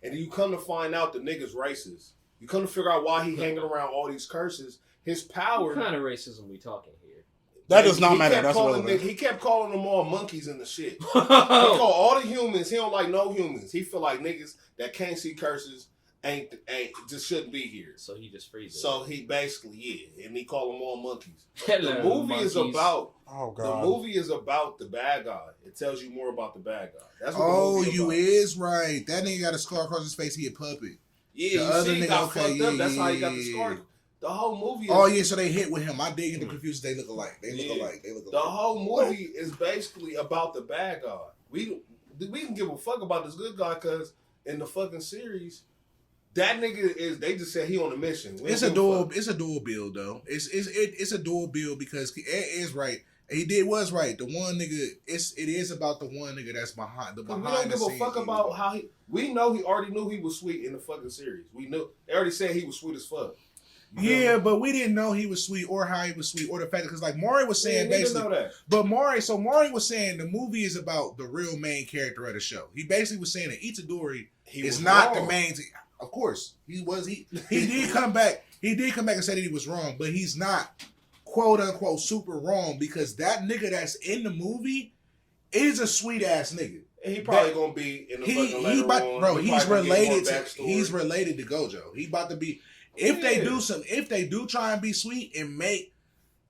and you come to find out the nigga's racist. You come to figure out why he hanging around all these curses. His power... What kind of racism we talking here? That does not matter. That's relevant. He kept calling them all monkeys and the shit. He called all the humans. He don't like no humans. He feel like niggas that can't see curses ain't just shouldn't be here. So he just freezes. So he basically, yeah, and he call them all monkeys. Hello, the movie monkeys. is about. Oh god. The movie is about the bad guy. It tells you more about the bad guy. That's what the movie you about. is right. That nigga got a scar across his face. He a puppet. Yeah, the you other see, he nigga, got okay, fucked yeah, up. That's how he got yeah, the scar. The whole movie. Oh yeah, so they hit with him. I did get them confused. They look alike. They look alike. The whole movie is basically about the bad guy. We can give a fuck about this good guy because in the fucking series, that nigga is. They just said he on a mission. It's a dual build though. It's a dual build because Ed is right. He was right. The one nigga, it is about the one nigga that's behind the behind. We don't give a fuck about how he. We know he already knew he was sweet in the fucking series. We knew they already said he was sweet as fuck. Yeah, but we didn't know he was sweet or how he was sweet or the fact because like Maury was saying basically. Know that. But Maury was saying the movie is about the real main character of the show. He basically was saying that Itadori is not the main. Of course, he did come back. He did come back and say that he was wrong, but he's not quote unquote super wrong because that nigga that's in the movie is a sweet ass nigga. And he probably gonna be in the fucking later on. Bro, he's related to Gojo. He about to be if they do try and be sweet and make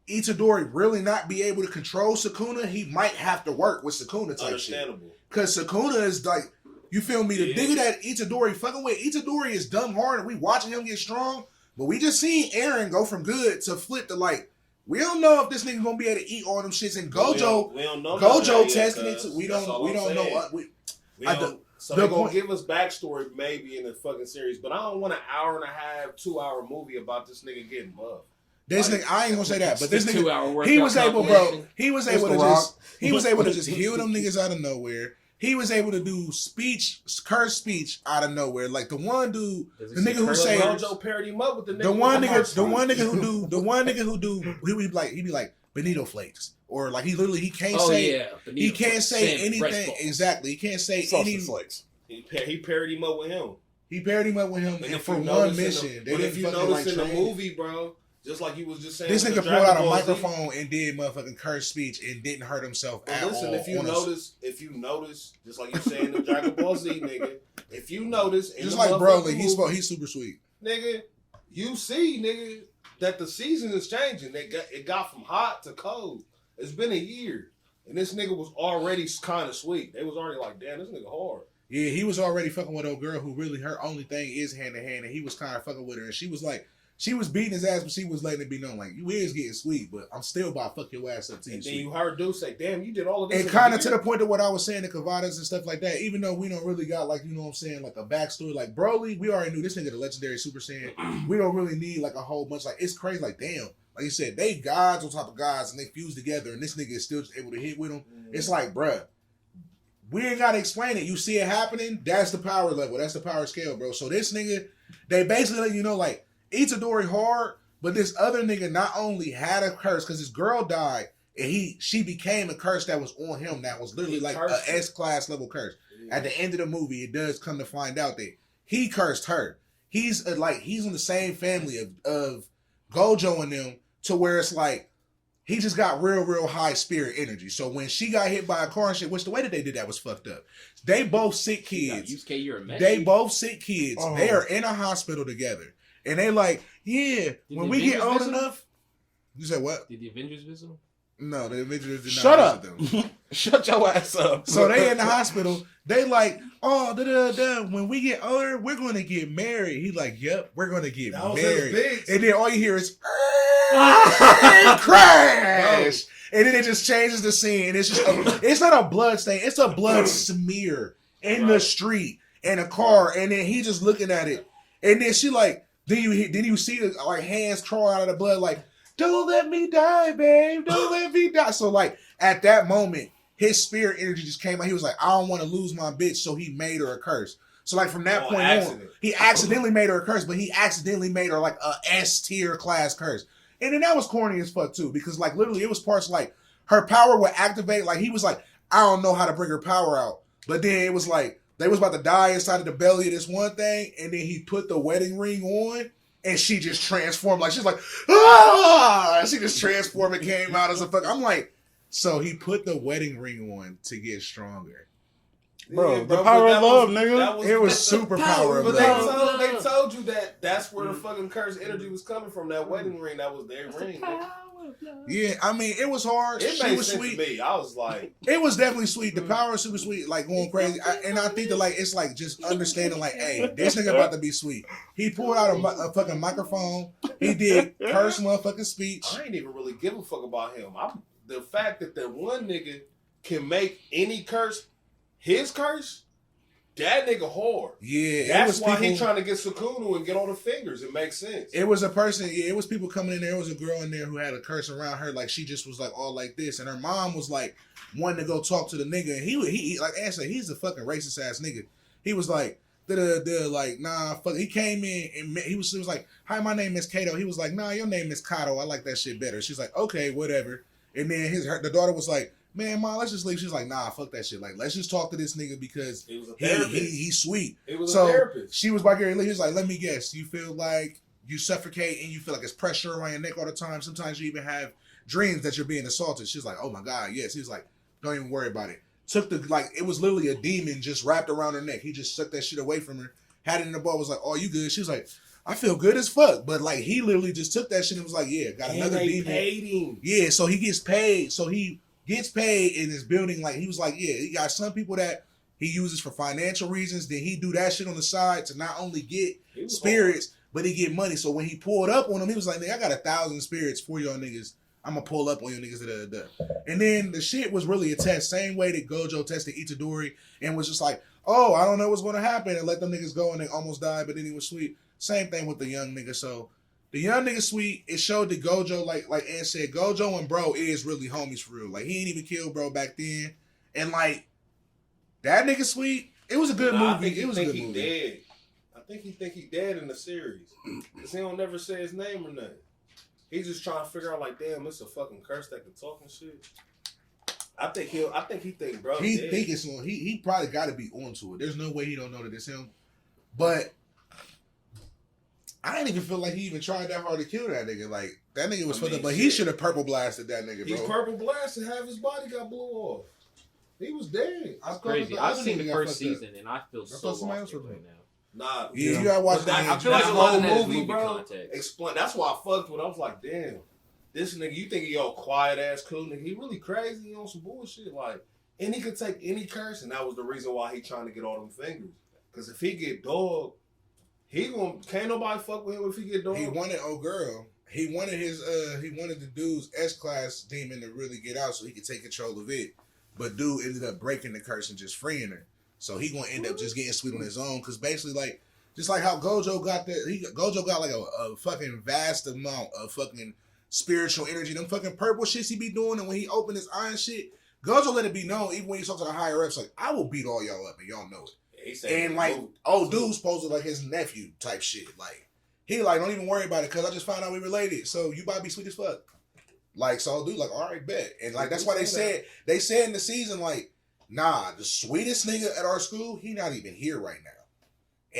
Itadori really not be able to control Sukuna, he might have to work with Sukuna type shit. Because Sukuna is like, you feel me? The nigga that Itadori fucking with, Itadori is dumb hard and we watching him get strong, but we just seen Eren go from good to flip to like, we don't know if this nigga gonna be able to eat all them shits. And Gojo, we don't know Gojo testing it. We don't know. So they're gonna give us backstory maybe in the fucking series, but I don't want an hour and a half, 2 hour movie about this nigga getting buffed. This nigga, I ain't gonna say that, but this nigga, 2 hour he was able to just heal them niggas out of nowhere. He was able to do curse speech out of nowhere. Like the one dude, the nigga who say Gojo paired him up with the nigga. The one nigga who do, he be like Benito flakes, or like he can't say anything exactly. He can't say any flakes. He paired him up with him. And for one mission. But if you notice in the movie, bro. Just like you was just saying. This nigga pulled out a microphone and did motherfucking curse speech and didn't hurt himself at all. Listen, if you notice, just like you saying the Dragon Ball Z, nigga, if you notice, just like Broly, he's super sweet. Nigga, you see, nigga, that the season is changing. It got from hot to cold. It's been a year. And this nigga was already kind of sweet. They was already like, damn, this nigga hard. Yeah, he was already fucking with a girl who really her only thing is hand to hand, and he was kind of fucking with her, and she was like, She was beating his ass, but she was letting it be known, like, you is getting sweet, but I'm still about to fuck your ass up to you. And then you heard Dude say, damn, you did all of this. And kind of to the point of what I was saying, the Cavadas and stuff like that, even though we don't really got, like, you know what I'm saying, like a backstory. Like, Broly, we already knew this nigga the legendary Super Saiyan. We don't really need, like, a whole bunch. Like, it's crazy. Like, damn. Like you said, they gods on top of gods, and they fuse together, and this nigga is still just able to hit with them. It's like, bruh, we ain't got to explain it. You see it happening, that's the power level. That's the power scale, bro. So this nigga, they basically let you know, like, Itadori hard, but this other nigga not only had a curse because his girl died, and she became a curse that was on him that was literally like a S-class level curse. Yeah. At the end of the movie, it does come to find out that he cursed her. He's he's in the same family of Gojo and them, to where it's like he just got real high spirit energy. So when she got hit by a car and shit, which the way that they did that was fucked up. They both sick kids. They both sick kids. Oh. They are in a hospital together. And they like, yeah, when we get old enough. You said what? Did the Avengers visit them? No, the Avengers did not Shut up. visit them. Shut your ass up. So they in the hospital. They like, oh, when we get older, we're going to get married. He like, yep, we're going to get married. And then all you hear is, crash. And then it just changes the scene. It's just, it's not a blood stain. It's a blood smear in the street in a car. And then he just looking at it. And then she like, then you see the like hands crawl out of the blood like, don't let me die, babe. Don't let me die. So like at that moment, his spirit energy just came out. He was like, I don't want to lose my bitch. So he made her a curse. So like from that point on, he accidentally made her a curse, but he accidentally made her like a S tier class curse. And then that was corny as fuck too, because like literally it was parts like her power would activate. Like he was like, I don't know how to bring her power out. But then it was like, they was about to die inside of the belly of this one thing, and then he put the wedding ring on, and she just transformed. Like, she's like, ah! She just transformed and came out as a fuck. I'm like, so he put the wedding ring on to get stronger. Bro, yeah, the power of love, nigga. It was super power of love. They told you that that's where the fucking cursed energy was coming from. That wedding ring, that was their ring. Yeah, I mean, it was hard. It made sense to me. I was like, it was definitely sweet. The power was super sweet, like going crazy. And I think that like it's like just understanding, like, hey, this nigga about to be sweet. He pulled out a fucking microphone. He did curse motherfucking speech. I ain't even really give a fuck about him. The fact that the one nigga can make any curse his curse. That nigga hard. Yeah. That's why he trying to get Sukunu and get all the fingers. It makes sense. It was a person, it was people coming in there. It was a girl in there who had a curse around her. Like, she just was like all like this. And her mom was like, wanting to go talk to the nigga. And he like Ann said, he's a fucking racist ass nigga. He was like, like, nah, fuck. He came in and he was like, hi, my name is Kato. He was like, nah, your name is Kato. I like that shit better. She's like, okay, whatever. And then the daughter was like, man, ma, let's just leave. She's like, nah, fuck that shit. Like, let's just talk to this nigga because he's sweet. It was a therapist. She was by Gary Lee. He was like, let me guess. You feel like you suffocate and you feel like it's pressure around your neck all the time. Sometimes you even have dreams that you're being assaulted. She's like, oh my God, yes. He was like, don't even worry about it. It was literally a demon just wrapped around her neck. He just sucked that shit away from her, had it in the ball, was like, oh, you good? She was like, I feel good as fuck. But like, he literally just took that shit and was like, yeah, got another demon. Paid him. Yeah, so he gets paid. So he gets paid in his building. Like, he was like, yeah, he got some people that he uses for financial reasons. Then he do that shit on the side to not only get spirits, but he get money. So when he pulled up on him, he was like, nigga, I got 1,000 spirits for y'all niggas. I'm gonna pull up on you niggas. And then the shit was really a test. Same way that Gojo tested Itadori and was just like, oh, I don't know what's gonna happen, and let them niggas go, and they almost died, but then he was sweet. Same thing with the young nigga. So the young nigga sweet. It showed that Gojo, like Ann said, Gojo and bro is really homies for real. Like, he ain't even killed bro back then, and like that nigga sweet. It was a good movie. It was a good movie. Dead. I think he dead in the series because he don't never say his name or nothing. He's just trying to figure out, like, damn, it's a fucking curse that can talk and shit. I think he think bro. He think it's on. He probably got to be onto it. There's no way he don't know that it's him. But I didn't even feel like he even tried that hard to kill that nigga. Like, that nigga was fucked up. But he should have purple blasted that nigga, bro. He purple blasted. Half his body got blew off. He was dead. That's crazy. I've seen the first season and I feel so lost right now. Nah, yeah, you gotta watch that. I feel like the whole movie, bro. Explain. That's why I fucked with. I was like, damn, this nigga. You think he all quiet ass cool nigga? He really crazy. He on some bullshit. Like, and he could take any curse, and that was the reason why he trying to get all them fingers. Because if he get dog, can't nobody fuck with him if he get dog. He wanted old girl. He wanted the dude's S-class demon to really get out so he could take control of it. But dude ended up breaking the curse and just freeing her. So he gonna end up just getting sweet on his own. Cause basically like, just like how Gojo got Gojo got like a fucking vast amount of fucking spiritual energy. Them fucking purple shits he be doing, and when he opened his eye and shit, Gojo let it be known, even when he talks to the higher ups, like, I will beat all y'all up and y'all know it. And like, old dude's supposed to like his nephew type shit. Like, he like, don't even worry about it, cause I just found out we related. So you about to be sweet as fuck. Like, so dude, like, all right, bet. And like, that's why they said in the season, like, nah, the sweetest nigga at our school, he not even here right now.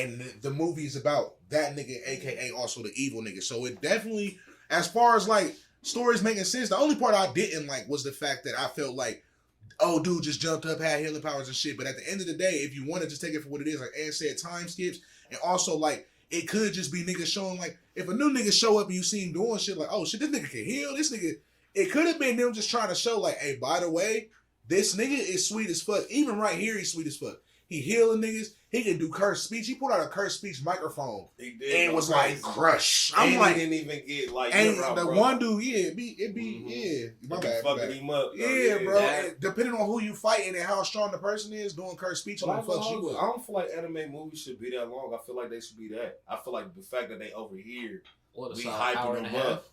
And the movie is about that nigga, aka also the evil nigga. So it definitely, as far as like stories making sense, the only part I didn't like was the fact that I felt like, oh, dude just jumped up, had healing powers and shit. But at the end of the day, if you want to just take it for what it is, like Ed said, time skips. And also like, it could just be niggas showing like, if a new nigga show up and you see him doing shit like, oh shit, this nigga can heal, this nigga. It could have been them just trying to show like, hey, by the way, this nigga is sweet as fuck. Even right here, he's sweet as fuck. He healing niggas. He can do cursed speech. He put out a cursed speech microphone. He did. And was like, crush. I'm and like, he didn't even get like, and out, the bro. one dude, yeah, yeah. My bad. Fucking him up. Bro. Yeah, bro. That, And depending on who you fighting and how strong the person is, doing cursed speech on the fuck you I up. don't feel like anime movies should be that long. I feel like they should be that. I feel like the fact that they over here, What, we an hyping hour and them a half? up.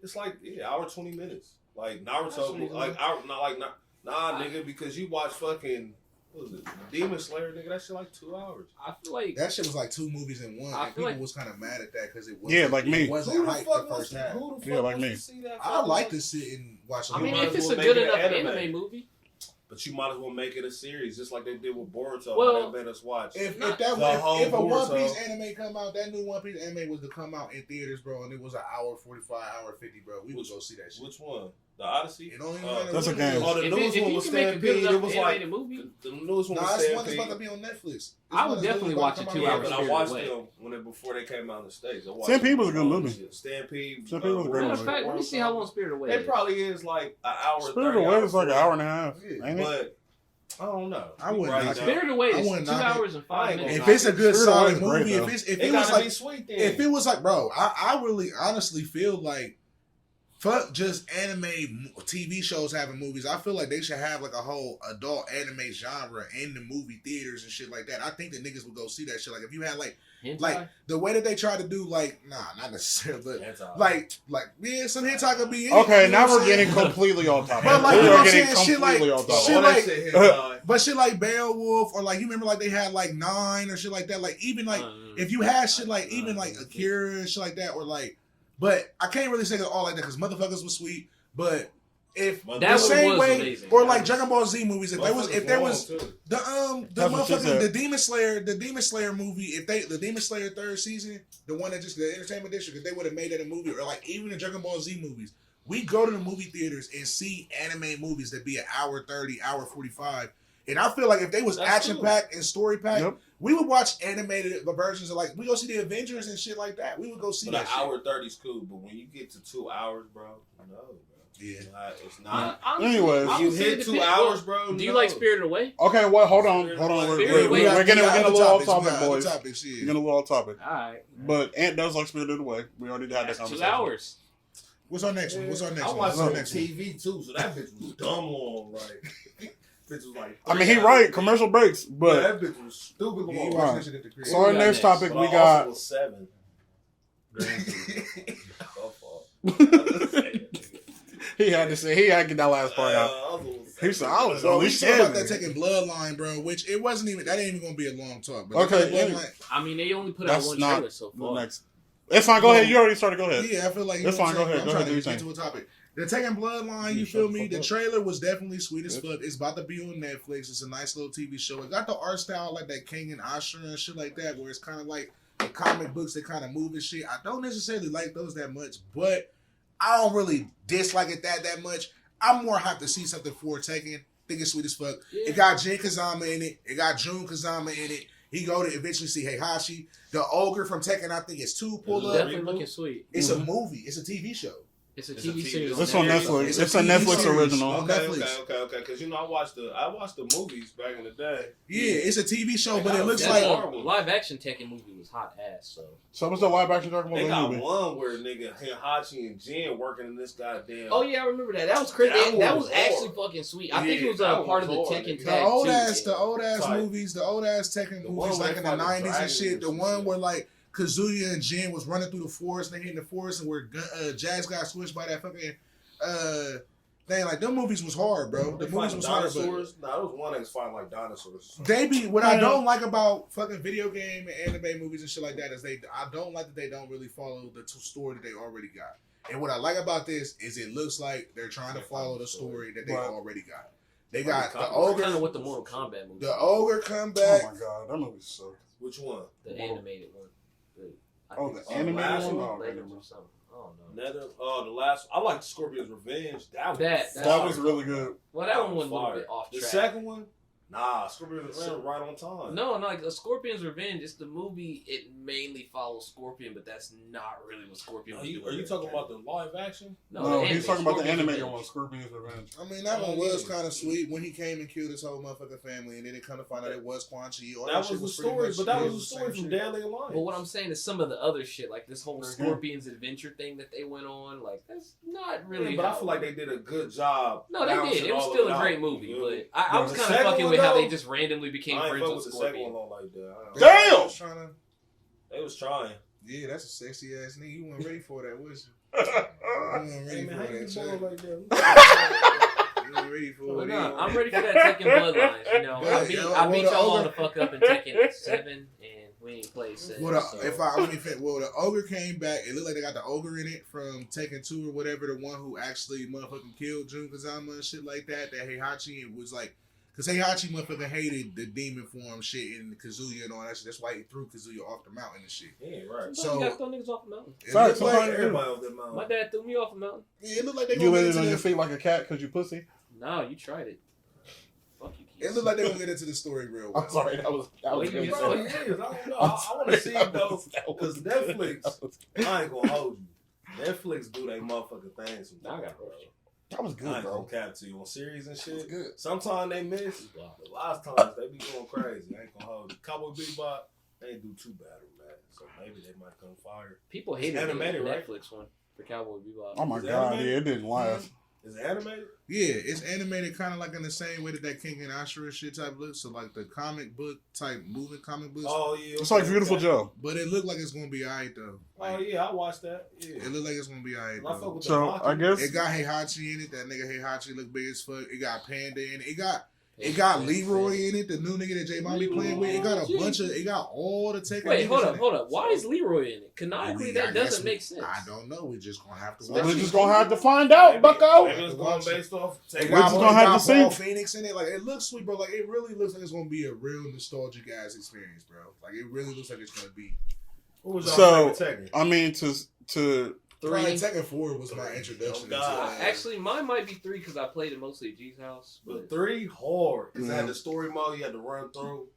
It's like hour 20 minutes. Like Naruto, nigga, because you watch fucking. What was it? Demon Slayer, nigga. That shit like 2 hours. I feel like That shit was like 2 movies in one. I And feel people like- was kind of mad at that because it wasn't. like me. It wasn't Who the hype fuck the first half. Who the fuck Yeah, like wants me. to see that? I like to sit and watch. I mean, might if as it's well a make good it an enough anime. movie, But you might as well make it a series, just like they did with Boruto. Well, They made us watch. If Not a whole One Piece Boruto. anime come out, that new One Piece anime was to come out in theaters, bro, and it was an hour 45, hour 50, bro. We would go see that shit. Which one? The Odyssey? It don't even matter That's what a game. it is. Oh, the if newest one you was can make a good Stampede. It enough was like animated movie, the newest one Nah, was that's one that's Stampede. about to be on Netflix. This I would one is definitely literally about watch to it come 2 out Yeah, hours but I Spirited watched Away. them before they came out in the States. I watched Stampede them was a good all movie. this shit. Stampede. Stampede was a great matter movie. of fact, let me see how long Spirited Away It is. probably is like an hour. Spirited 30 Away was like an hours. hour and a half, Yeah, ain't it? But I don't know. I wouldn't Right knock now. it. Spirited Away I is wouldn't 2 knock it. hours and 5 minutes. If it's a good Spirited Away solid is great, movie, though. if It it was gotta like be sweet then. if it was like, bro, I really honestly feel like fuck just anime TV shows having movies. I feel like they should have like a whole adult anime genre in the movie theaters and shit like that. I think that niggas would go see that shit. Like if you had like the way that they try to do like not necessarily, but Hentai. like yeah, some hentai could be in it, Okay, you know now what we're I'm saying? getting completely off topic. But, like, we you know are what I'm getting saying? Shit like- completely off topic. shit All like- that shit hentai. But shit like Beowulf or like you remember like they had like 9 or shit like that. Like even like if you had shit like even like Akira and shit like that or like, but I can't really say it all like that because motherfuckers was sweet. But if That the one same was way amazing. or That like was- Dragon Ball Z movies, if there was the That's what she motherfucking said. the Demon Slayer movie, the Demon Slayer 3rd season, the one that just the entertainment district, if they would have made that a movie or like even the Dragon Ball Z movies, we go to the movie theaters and see anime movies that be an hour 30, hour 45. And I feel like if they was That's action cool. packed and story packed, Yep. we would watch animated versions of like we go see the Avengers and shit like that. We would go see But that an shit. hour 30 is cool, but when you get to 2 hours, bro, no, bro. Yeah. It's not. Anyways. If you hit 2 hours, bro. Do you like Spirited Away? Okay, well, hold on. Spirited Away. We're getting a little off topic, We're boys. topic, shit. We're getting a little off topic. Alright. But Ant does like Spirited Away. We already had that That's conversation. 2 hours. What's our next one? What's our next I one? watched What's our on next one? TV too, so that bitch was dumb long. Like, bitch was like. I mean, he right. Commercial breaks, but that bitch was stupid Yeah, you long. watched that shit at the crib. so our we got next next? topic But we I got. also was 7. He had to say he had to get that last part out. He said, "I was So only we talking about 7." that taking Bloodline, bro, which it wasn't even, that ain't even gonna be a long talk. But Okay, Taking yeah. Bloodline, I mean, they only put That's out one not trailer so the far. next. It's fine. Go ahead. You already started. Go ahead. yeah, I feel like That's fine, go ahead. I'm Go trying ahead, do to your get thing. to a topic. The Taking Bloodline, you You feel shut the me? fuck The up. trailer was definitely sweet as Yep. fuck. It's about to be on Netflix. It's a nice little TV show. It got the art style like that King and Ashura and shit like that, where it's kind of like the comic books that kind of move and shit. I don't necessarily like those that much, but I don't really dislike it that much. I'm more hyped to see something for Taken. Think it's sweet as fuck. Yeah. It got Jin Kazama in it. It got Jun Kazama in it. He go to eventually see Heihachi. The ogre from Tekken, I think it's 2 pull up. Definitely looking sweet. It's a movie. It's a TV show. It's a It's TV a TV series. It's on Netflix. It's a TV Netflix series. original. On Okay, Netflix. okay. Because I watched the movies back in the day. Yeah, it's a TV show, but it looks That's like horrible. live action Tekken movie was hot ass. So what's the live action Dragon They Ball got movie? one where nigga Hachi and Jin working in this goddamn. Oh yeah, I remember that. That was crazy. That That was was actually hard. fucking sweet. I think Yeah, it was that part of was the hard, Tekken nigga. tag the old ass Tight. movies, the old ass Tekken The movies one like in where the they fight the 90s and dragons shit. and The some one shit. where like Kazuya and Jin was running through the forest, and they hit in the forest, and where Jazz got switched by that fucking thing. Like them movies was hard, bro. The They movies fighting was hard, but dinosaurs. Nah, it was one that was fighting like dinosaurs. they be what I don't like about fucking video game and anime movies and shit like that is I don't like that they don't really follow the story that they already got. And what I like about this is it looks like they're trying to follow the story that they Right. already got. They got the Kind ogre. of what the Mortal Kombat movie. The ogre come Oh back. my god, that movie sucked. Which one? The animated one. I Oh, think the it's animated last one? one? Oh, Legends okay. or something. I don't know. Nether. The last. I like Scorpion's Revenge. That That was really good. Well, that one was a little fire. bit off The track. second one. Nah, Scorpion's Revenge was right on time. No, like the Scorpion's Revenge. It's the movie. It mainly follows Scorpion, but that's not really what Scorpion Are was you doing. talking about the live action? No, the he's talking about the Scorpion's animated Revenge. one, Scorpion's Revenge. I mean, that one Oh, was yeah. kind of sweet when he came and killed his whole motherfucking family, and then it kind of found out it was Quan Chi. All That was shit the pretty story, much- but that yeah, was it the the story same from shit. Deadly Alliance. But what I'm saying is some of the other shit, like this whole Mhm. Scorpion's Adventure thing that they went on, like that's not really. Yeah, but I how- feel like they did a good job. No, they did. balancing It was all still of it a great out. movie, You but feel me? I was The kind of second fucking one, with how though, they just randomly became I ain't friends fuck with with the second Scorpion. one like that. I don't know. Damn! I was trying to- They was trying. Yeah, that's a sexy ass nigga. You weren't ready for that, was you? You weren't Hey ready man, for how you that boy shit. like that? You weren't ready for But it. no, I'm ready for that Tekken Bloodlines. You know, Yeah, I beat well, y'all the on the fuck up in Tekken 7, and we ain't played 7. Well, so. the ogre came back. It looked like they got the ogre in it from Tekken 2 or whatever. The one who actually motherfucking killed Jun Kazama and shit like that. That Heihachi was like, because Heihachi motherfucking hated the demon form shit and Kazuya and all that shit. That's why he threw Kazuya off the mountain and shit. Yeah, right. So So- you gotta throw niggas off the mountain. It Sorry, looked like, somebody- Everybody on that My mountain. dad threw me off a mountain. it looked like they You gonna get landed into on your the, feet like a cat because you pussy? No, you tried it. Fuck you, it kids. looked like they gonna get into the story real well. I'm sorry, that was Wait, good. you Bro, said- it is. I don't know. I want to see it though, because Netflix. I ain't gonna hold you. Netflix do they motherfucking thing sometimes, Now I got bro. That was I good, ain't bro. gonna cap to you on series and That was shit. good. Sometimes they miss. But a lot of times they be going crazy. I ain't gonna hold you. Cowboy Bebop, they ain't do too bad on that. So maybe they might come fire. People hated It's animated, the right? Netflix one for Cowboy Bebop. Oh my Is it god, animated? yeah, it didn't last. Is it animated? Yeah, it's animated kind of like in the same way that King and Ashura shit type looks. So like the comic book type moving comic books. Oh yeah. It's like Beautiful okay. Joe. But it looked like it's gonna be alright though. Oh Like, yeah, I watched that. Yeah. it looked like it's gonna be alright. And I fuck Though. with the So Maki. I guess It got Heihachi in it. That nigga Heihachi look big as fuck. It got Panda in it. It got Leroy in it. The new nigga that J Bobby playing with. It got a bunch of. It got all the Tekken. Wait, niggas in it. hold up. Why is Leroy in it? Canonically, I that guess doesn't make sense. I don't know. We're just gonna have to we're watch. just it. gonna have to find out, Bucko. Maybe it's going based off. It Take We're just gonna have to see. Paul Phoenix in it. Like it looks sweet, bro. Like it really looks like it's gonna be a real nostalgic ass experience, bro. Like it really looks like it's gonna be. What was y'all So favorite Tekken? I mean, to Probably 3. Tekken 4 was my introduction. Oh, God. into it. Actually, mine might be 3 because I played it mostly at G's house. But But 3 hard because it Yeah. had the story mode you had to run through.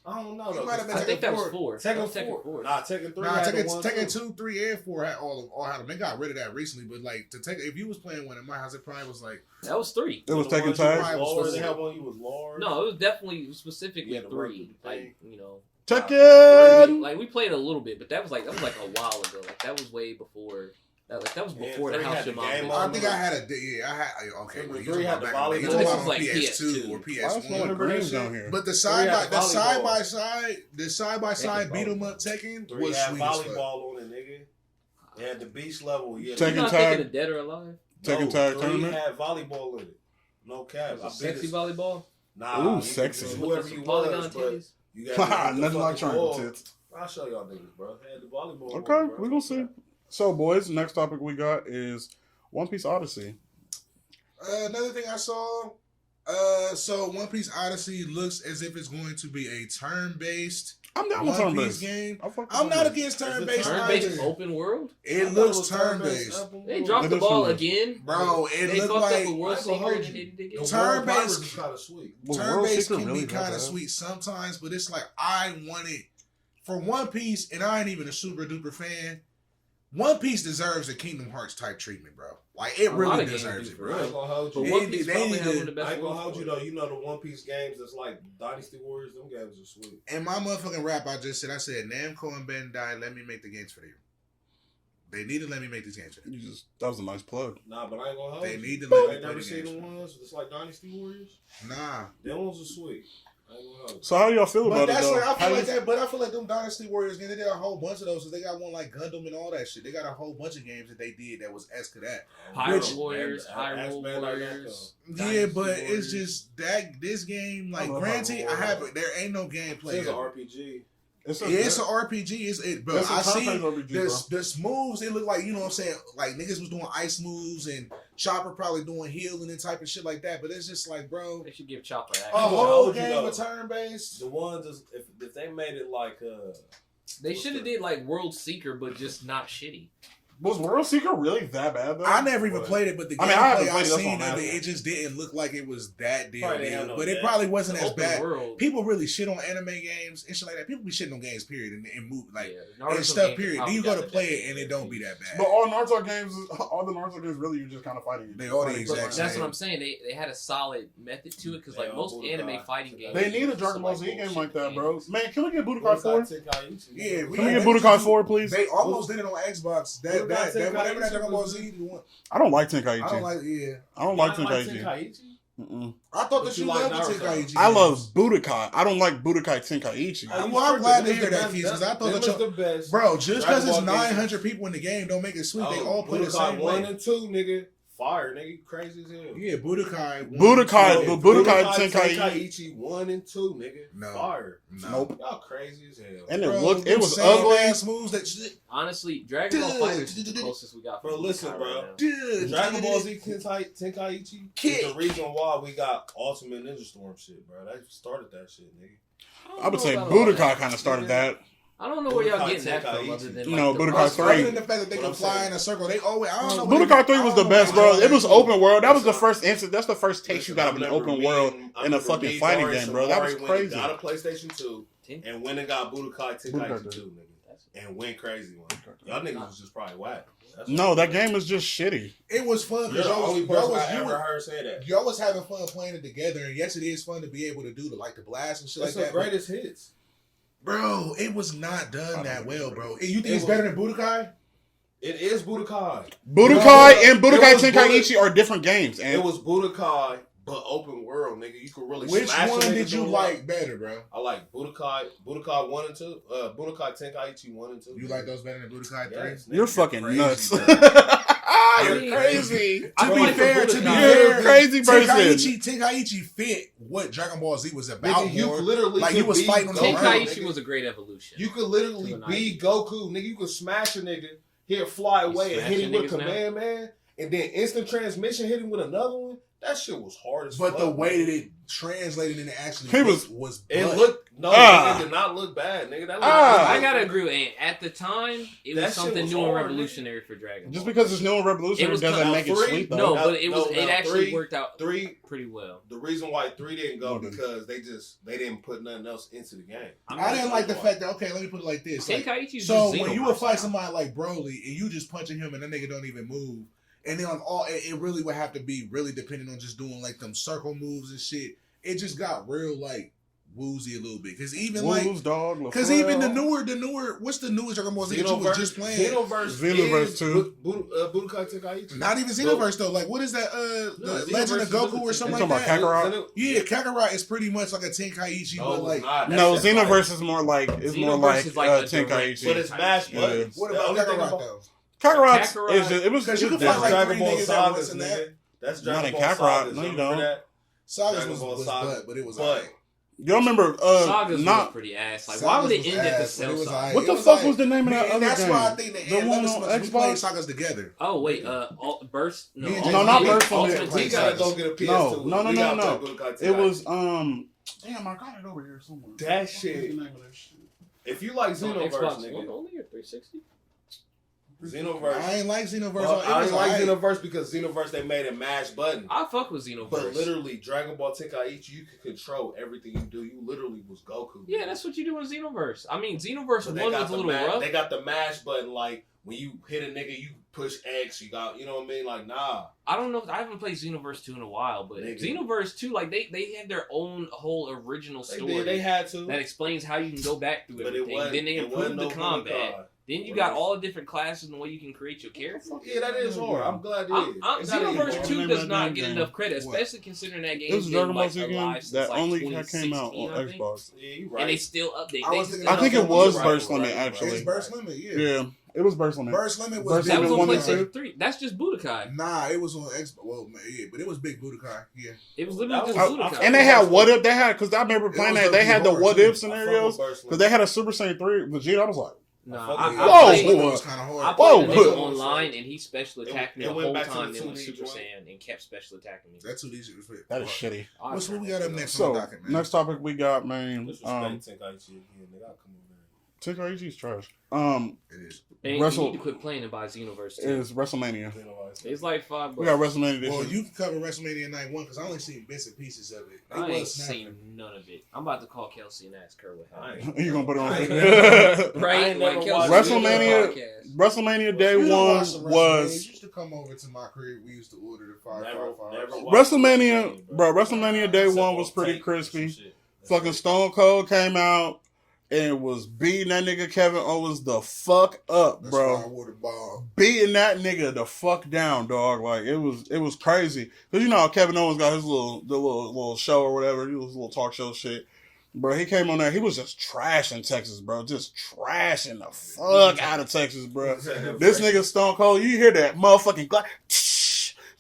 I don't know It though. might have been I think that was Tekken 4. Tekken That was 4. Nah, Tekken 3 Nah, had the one Tekken too. 2, 3, and 4 had all had them. They got rid of that recently, but like to take if you was playing one in my house, it probably was like That was 3. it was The Tekken ones Tag. you Tag. was was Lord, they for- had one you was Lord. No, it was definitely specifically Yeah, the 3. run Like, thing. you know. Tekken. Like, we played a little bit, but that was like a while ago. Like, that was way before. That was Yeah, before the 3 house had your the mom game did. on I think I had a yeah. I had okay. Number Well, you 3 talking had about the back in the- you volleyball. talking This about is on like PS2 or PS2. Why is one of PS1. the Remember that greens shit? down here? But the had side volleyball. by side Tekken beat 'em volleyball. up Tekken 3 was had sweet as fuck. volleyball on it, nigga. They had the beach level. Yeah, Tekken You're not Tag. thinking of Dead or Alive? Tekken Tag 3 tournament? had volleyball in it. No cap. I beat Sexy it. volleyball? Nah, Ooh, you sexy. could do With Whoever some you polygon was, but titties? you got Nothing like triangle tits. I'll show y'all niggas, bro. They had the volleyball. Okay, on, bro. we're gonna see. So, boys, next topic we got is One Piece Odyssey. Another thing I saw. So One Piece Odyssey looks as if it's going to be a turn-based I'm down with One turn Piece based. game. I'm I'm not against turn-based Turn-based either. open world? It looks turn-based. They dropped It the is ball turn-based. again. Bro, it They looked fucked up like a world I ain't gonna secret hold and you. they didn't The get Turn- World Turn-based- Pirates is kind of sweet. Was World turn-based Secret can really be that kind of bad? sweet sometimes, but it's like I want it for One Piece, and I ain't even a super duper fan. One Piece deserves a Kingdom Hearts type treatment, bro. Like it really deserves it, bro. I ain't gonna hold But you. One Piece probably have one of the best. I ain't gonna hold you though. You know the One Piece games that's like Dynasty Warriors. Them games are sweet. And my motherfucking rap, I said Namco and Bandai, let me make the games for you. They need to let me make these games for you. That was a nice plug. Nah, but I ain't gonna hold They you. need to let I me ain't play never the seen games. them ones. It's like Dynasty Warriors. Nah. Them ones are sweet. I ain't gonna hold you. So how do y'all feel But about that's it though? like, I How feel like you- that. But I feel like them Dynasty Warriors games, they did a whole bunch of those. So they got one like Gundam and all that shit. They got a whole bunch of games that they did that was esque to that. Pirate Which- Warriors, Ask Hyrule man like that, Warriors. Yeah, Dynasty but Warriors. it's just that this game, like, I love granted, Hyrule I have Warriors. there ain't no gameplay. It's an of it. RPG. It's It's an RPG. Bro. It's a I see turn-based RPG, the moves. It look like, you know what I'm saying, like niggas was doing ice moves and Chopper probably doing healing and type of shit like that. But it's just like, bro, They should give Chopper action. a Oh, whole told you game though. of turn based. The ones is, if they made it like They should have did like World Seeker, but just not shitty. Was World Seeker really that bad though? I never even But- played it, but the I mean, I haven't gameplay I played it, that's seen what I'm of it, asking. it just didn't look like it was that Probably didn't have no but it depth. probably wasn't as Open bad. world. People really shit on anime games and shit like that. People be shitting on games, period, and move like Yeah, Naruto and stuff, games period. Then probably you go got to the play best it and it don't be that bad. But all Naruto games, really, you're just kind of fighting. They all the Fighting. exact But that's same. what I'm saying. They had a solid method to it because They like all most Budokai. anime fighting games. They need a it's Dragon Ball some, Z game bullshit like that, bro. games. Man, can we get Budokai 4? Yeah, Can we get Budokai 4, please? They almost did it on Xbox. That Budokai whatever that Dragon Ball was Z one. I don't like Tenkaichi. I don't like. Yeah, I don't like Tenkaichi. Mm-mm. I thought But that you you like loved the Naruto. Tenkaichi. I love games. Budokai. I don't like Budokai Tenkaichi. Well, I'm glad to hear that, Keith, because I thought that was y'all- the best. Bro, just because Dragon it's Ball 900 people in the game don't make it sweet. They all play the Budokai same 1 way. and 2, nigga. Fire, nigga. You crazy as hell. Yeah, Budokai. Budokai, No, but Budokai Tenkaichi. Tenkaichi 1 and 2, nigga. No. Fire. No. Nope. Y'all crazy as hell. And it Bro, looked, them it was same ugly. ass moves that shit. Honestly, Dragon Ball Fighters is the closest we got. Bro, from listen, Budokai bro. right now. Dude, Dragon Ball Z Tenkaichi Kick. is the reason why we got Ultimate Ninja Storm shit, bro. They started that shit, nigga. I would say don't know about all Budokai that. kind of started that. I don't know where y'all Budokai getting that from, Tenkaichi. other than No, like, the Budokai roster. 3. Other than the fact that they What can I'm fly saying. in a circle, they always. I don't know. what Budokai they- 3 was I the don't best, know bro. what It was they- open world. That was the first instant. That's the first taste you got of an Remember open me world and- in a remember fucking me, fighting Dory, game, bro. That was Shamari went and crazy. Got a PlayStation 2 and went and got Budokai Budokai Tenkaichi 2. 2, nigga. And went crazy one. Y'all niggas was just probably whack. That's No, what- that game is just shitty. It was fun You're because the y'all only was, person I ever heard say that. y'all was having fun playing it together. And yes, it is fun to be able to do the blast and shit That's like the that. greatest hits. Bro, it was not done I that don't well, know. bro. You think It it's was- better than Budokai? It is Budokai. Budokai and it Budokai was Tenkaichi are different games. It And was Budokai, but open world, nigga. You could really Which smash a one nigga did you through a like rock. better, bro? I like Budokai 1 and 2. Budokai Tenkaichi 1 and 2. You like those better than Budokai 3? Yes, nigga, you're fucking crazy, nuts. bro. You're crazy. To I be like the fair, Budokai. You're a crazy person. Tenkaichi fit what Dragon Ball Z was about. Nigga, you more. could literally Like, could you was be fighting on the Goku, ground, Tenkaichi nigga. was a great evolution. You could literally To the be 90s. Goku, nigga. You could smash a nigga, he'll fly away and hit him with a smashing niggas command, man. And then instant transmission hit him with another one. That shit was hard as fuck. But the way that it translated into actually He was- was it butt. looked, no, Ah. nigga, it did not look bad, nigga. That looked Ah. I gotta agree with Ant. At the time, it That was shit something was new and hard, revolutionary for Dragon Ball. Just because it's new and It revolutionary was doesn't kind of make it free. sweet, though. No, Now- but it was. no, it now actually 3 worked out 3 pretty well. The reason why 3 didn't go Okay. because they didn't put nothing else into the game. I didn't like the fact that, okay, let me put it like this. Like, Tenkaichi's so just when you would Xenoverse fight now. somebody like Broly and you just punching him and that nigga don't even move, and then on all it really would have to be really dependent on just doing like them circle moves and shit. It just got real like woozy a little bit because even Wolves, dog. because even the newer what's the newest Dragon Ball Z that you was just playing? Xenoverse Xenoverse 2. Budokai Tenkaichi. Not even Xenoverse though. Like what is that? No, The Legend of Xenoverse Goku or is something You like talking about that. Kakarot? Yeah, Kakarot is pretty much like a Tenkaichi, but like No, Xenoverse is more like Xenoverse is like a direct- Tenkaichi. But it's mash Yeah. buttons. what The about only thing Kakarot about- though? Kakarot Kakarot- is just, it was Because you can different. fight That's like Dragon three Ball niggas at once Sagas, in that. nigga. That's Not Dragon in Ball Kakarot, Sagas. no, you Remember don't. that? Sagas Dragon was Ball Saga. butt, but it was But alright. Y'all remember? Sagas was Not pretty ass. Like, Sagas why would it was end at the ass, but it cell was side? alright. what the It was fuck like- was the name of that Man, other that's game? why I think they The one love us on much. We played Xbox. Sagas together. Oh wait, Burst. No, Me and No, Jason not Lee Burst on Ultimate it. we Play gotta Sagas. go get a PS2. No. We gotta play Budokai It was Tenkaichi. damn, I got it over here somewhere. That What was shit. the name of that shit? If you like on Xenoverse, Xbox One nigga. only or 360. Xenoverse. I ain't like Xenoverse. Well, I ain't like alright. Xenoverse because Xenoverse they made a mash button. I fuck with Xenoverse. But literally, Dragon Ball Tenkaichi, you could control everything you do. You literally was Goku. Yeah, that's what you do in Xenoverse. I mean, Xenoverse But 1 was a little rough. They got the mash button, like when you hit a nigga, you push X. You got, you know what I mean? Like, nah. I don't know. I haven't played Xenoverse 2 in a while, but Nigga. Xenoverse 2, like they had their own whole original story They had to. that explains how you can go back through But everything. Then they improved the combat. Then you got all the different classes and the way you can create your character. Yeah, that is hard. I'm glad it is. Xenoverse 2 does not get game. enough credit, especially considering that game It was has Dragon been Ball like Z game alive since that like only 2016, came out on I think. Xbox. Yeah, you right. And they still update. I was thinking I think it You're was right, Burst right, Limit, right. actually. It's Burst Limit, yeah. Yeah, it was Burst Limit. Burst Limit was Burst That was Limit on 1 and PlayStation 2. 3. That's just Budokai. Nah, it was on Xbox. Well, yeah, but it was Big Budokai. Yeah. It was literally just That Budokai. was- And they had what if they had, because I remember It playing was that, they had the hard, what too. if scenarios, because they had a Super Saiyan 3 Vegeta. I was like, Nah, Whoa, I whoa, played, It was kind of I hard. Whoa. played the nigga online and he special attacked me It the went whole back to time. the Then went 2D Super joint. Saiyan and kept special attacking me. That 2D shit was pretty that is hard. shitty. What's what we got up next on the So, docket, man? next topic we got, man, Disrespect Tenkaichi again, nigga. I'll come over Tenkaichi's trash. It is. And Wrestle- you need to quit playing and buy Xenoverse 2. Is WrestleMania. there. It's like $5. We got WrestleMania this Well, year. you can cover WrestleMania Night 1 because I only seen bits and pieces of it. I It ain't was snapping. seen none of it. I'm about to call Kelsey and ask her what I happened. ain't- You gonna put it on? I ain't Right? ain't Like never Kelsey watched did a WrestleMania- podcast. WrestleMania Day You done 1 watched some WrestleMania. was You used to come over to my crib. We used to order the Never 555. watched WrestleMania, bro. bro. WrestleMania Day 1 was pretty crispy. Fucking Stone Cold came out and was beating that nigga Kevin Owens the fuck up, That's bro. why I wore the ball. Beating that nigga the fuck down, dog. Like it was crazy. Cause you know how Kevin Owens got his little show or whatever, his little talk show shit. Bro, he came on there. He was just trashing Texas, bro. Just trashing the fuck out of Texas, bro. This nigga Stone Cold, you hear that motherfucking glass,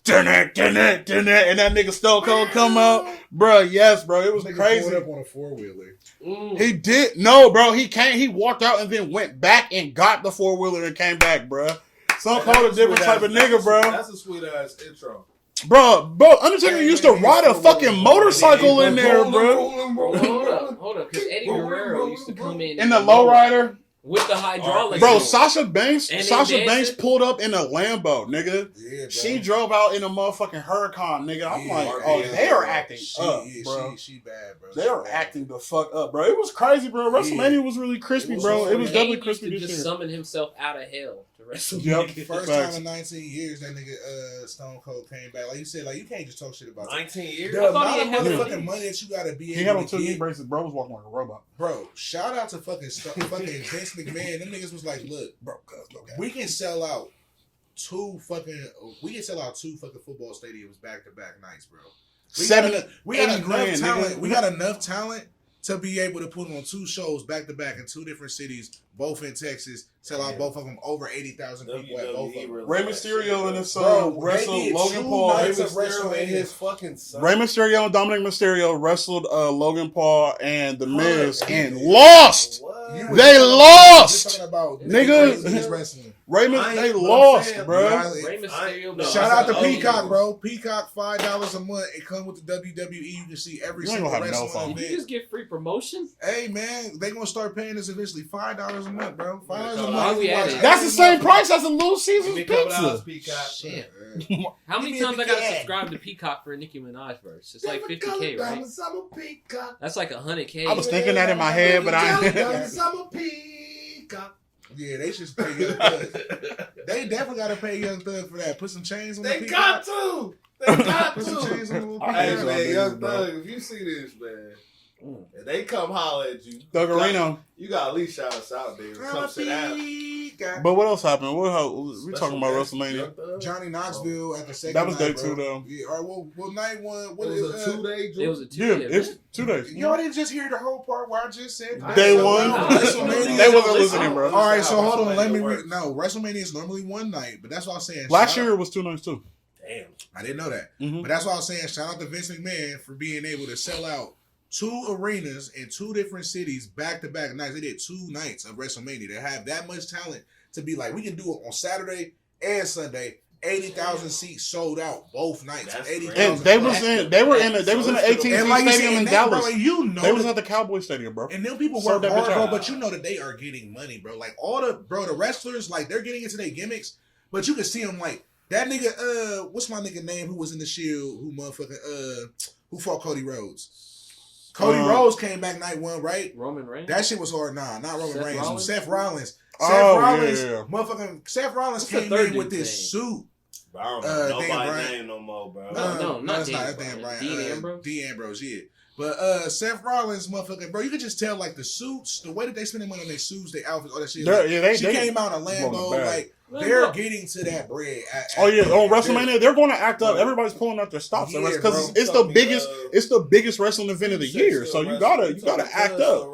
and that nigga Stone Cold come out, bro. Yes, bro. It was Nigga crazy. pulled up on a 4-wheeler. He did no, bro. He walked out and then went back and got the 4-wheeler and came back, bro. Stone Cold a different type of nigga, bro. That's a sweet ass intro. Bro, Undertaker used to ride a fucking motorcycle in there, bro. Hold up, because Eddie Guerrero used to come in In the lowrider. with the hydraulics. Bro, on. Sasha Banks And they dancing? pulled up in a Lambo, nigga. Yeah, bro. She drove out in a motherfucking Huracan, nigga. I'm Yeah, like, yeah, oh, yeah, they are bro. acting She, up, yeah, bro. She bad, bro. They She are bad. acting the fuck up, bro. It was crazy, bro. WrestleMania was really crispy, It was bro. so It was good. definitely Kane crispy used to this just year. summon himself out of hell to wrestle. Yep. First Facts. time in 19 years that nigga Stone Cold came back. Like you said, like you can't just talk shit about that. 19 years? The I thought he amount of had motherfucking these. money that you gotta be He had able on to 2 knee get. braces, bro. Was walking like a robot. Bro, shout out to fucking Vince McMahon. Them niggas was like, look, Bro, cuz, okay. we can sell out two fucking football stadiums back to back nights, bro. We got 80 enough grand, talent. nigga. We got enough talent to be able to put on 2 shows back to back in 2 different cities, both in Texas. Sell out both of them over 80,000 people at both of them. Rey Mysterio and his son Bro, wrestled they did Logan 2 Paul. nights Rey of Mysterio and his WrestleMania. fucking son. Rey Mysterio and Dominic Mysterio wrestled Logan Paul and The Miz What? and lost. What? You They was- lost! Just talking about Nigga. his wrestling. Rey I Mysterio, ain't- they but I'm lost, saying, bro. Rey Mysterio. No, Shout out to I said, Peacock, bro. Peacock, $5 a month. It comes with the WWE. You can see every You ain't single gonna have no wrestling phone. Did you event. just get free promotion? Hey man, they gonna start paying us eventually $5 a month, bro. $5 a Why month. we You at watch it? That's the every same motherfucker. price as a Little Caesar's Give me $2, pizza. Peacock. Shit. Yeah. How many Give me times a I gotta Peacock. subscribe to Peacock for a Nicki Minaj verse? It's like 50K, right? That's like 100K. I was thinking that in my head, but Summer Peacock. Yeah, they should pay Young Thug. They definitely gotta pay Young Thug for that. Put some chains on the They Peacock. got to. They got Put some to. chains on the little I Hey hate Peacock. y'all man, niggas, Young bro. Thug, if you see this, man, and they come holler at you, Thuggerino. you got to at least shout us out there. Come sit down. Peacock. But what else happened? We talking about WrestleMania. Young Thug. Johnny Knoxville at the second That was day night, bro. 2 though. Yeah, all right, well, night 1. What It is was a 2-day It was a Yeah, 2-day it's event. 2 days. Y'all didn't just hear the whole part where I just said Day So, one. WrestleMania. They wasn't listening, bro. All right, so hold on. Let me. WrestleMania No, WrestleMania is normally one night, but that's what I was saying. Last Shout year it was 2 nights too. Damn. I didn't know that, Mhm. but that's why I was saying. Shout out to Vince McMahon for being able to sell out 2 arenas in 2 different cities back to back nights. They did 2 nights of WrestleMania. They have that much talent to be like, we can do it on Saturday and Sunday 80,000 seats sold out both nights. That's 80,000. And they was in the AT&T And like you Stadium said, in they, Dallas. bro, and you know They was that- at the Cowboy Stadium, bro. and them people Sold work that bitch hard, bro, out. but you know that they are getting money, bro. Like all the wrestlers, like they're getting into their gimmicks, but you can see them like that nigga. What's my nigga name? Who was in the Shield? Who motherfucking who fought Cody Rhodes? Cody Rhodes came back night one, right? Roman Reigns. That shit was hard. Nah, not Roman Seth Reigns. Rollins? Seth Rollins. Oh, Seth Rollins, yeah. motherfucking Seth Rollins What's the came third in with dude's this name? suit. Bro, I don't know Dan nobody's Bryan. name no more, bro. No, not it's Dan not Bryan. Dan Bryan. Dean Ambrose? Dean Ambrose, yeah. But Seth Rollins, motherfucker, bro, you could just tell like the suits, the way that they spending money on their suits, their outfits, all that shit. Like, she came out in a Lambo, like they're getting to that bread. On WrestleMania, they're going to act up. Everybody's pulling out their stops Yeah, because bro. it's the biggest wrestling event of the year. So you gotta act up.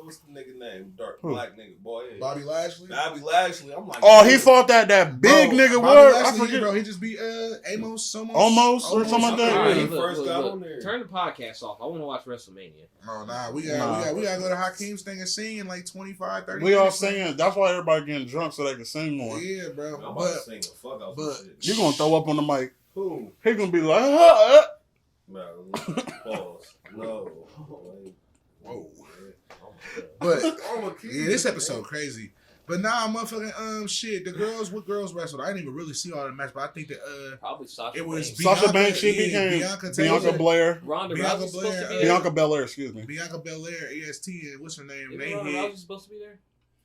What's the nigga name? Dark black nigga boy. Bobby Lashley. Bobby Lashley. I'm like, Oh, he fought that big nigga. Bobby What? I Lashley, forget. bro, he just beat Amos or something like that. All right, He look, first look, got look. on there. Turn the podcast off. I want to watch WrestleMania. Oh nah, we gotta go to Hakeem's thing and sing in like 25, 30 We all minutes. singing. That's why everybody getting drunk so they can sing more. Yeah, bro. I'm about But to sing the fuck out but some shit. You gonna throw up on the mic. Who? He gonna be like, Bro, pause. No. whoa. Oh But my God. yeah, this episode crazy. But nah, motherfucking shit. The girls, what girls wrestled? I didn't even really see all the match, but I think that Probably Sasha. it was Banks. Sasha Banks. She became Bianca Blair. Ronda Bianca Rousey's supposed to be Blair, there. Bianca Belair. Excuse me. Bianca Belair, EST, and what's her name? Isn't They Ronda hit. Rousey supposed to be there?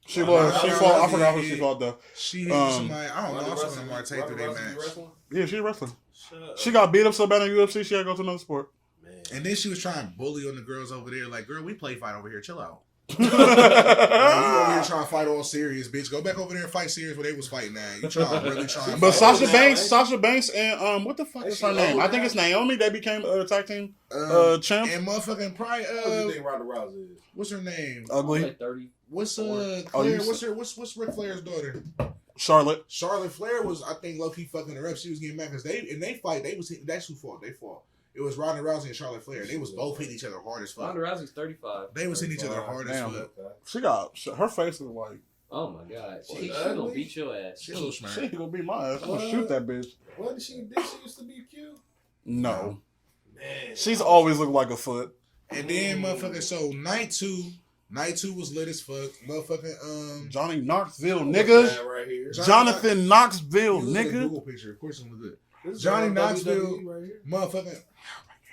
She was. She Ronda fought. I Rousey, forgot who yeah. she fought though. She hit somebody. I don't know. I'm talking about take through their match. Yeah, she wrestling. Shut up. She got beat up so bad in UFC, she had to go to another sport. Man. And then she was trying to bully on the girls over there. Like, girl, we play fight over here. Chill out. But You over here trying to fight all serious, bitch. Go back over there and fight serious where they was fighting at. You trying really trying. to fight. Sasha Banks, and what the fuck is her name? I think it's Naomi. They became tag team champ. And motherfucking probably What do you think Ronda Rousey is? what's her name? Ugly. Like 30. What's Oh, Claire? you What's Ric Flair's daughter? Charlotte. Charlotte Flair was, I think, low key fucking her up. She was getting mad because they fight. That's who fought. They fought. It was Ronda Rousey and Charlotte Flair. They was both hitting each other hard as fuck. Ronda Rousey's 35. They was hitting each other hard as Damn. fuck. She got her face is like Oh my God. She ugly? gonna beat your ass. She a little she smart. gonna beat my ass. I'm gonna What? shoot that bitch. What did she used to be cute? No, Man. she's always looked like a foot. And then motherfucking so night two was lit as fuck. Motherfucking Johnny Knoxville, Look at nigga. that right here. Jonathan Knoxville, You look at nigga. Google picture. Of course, it was good. This is Johnny on Knoxville. WWE right here. Motherfucking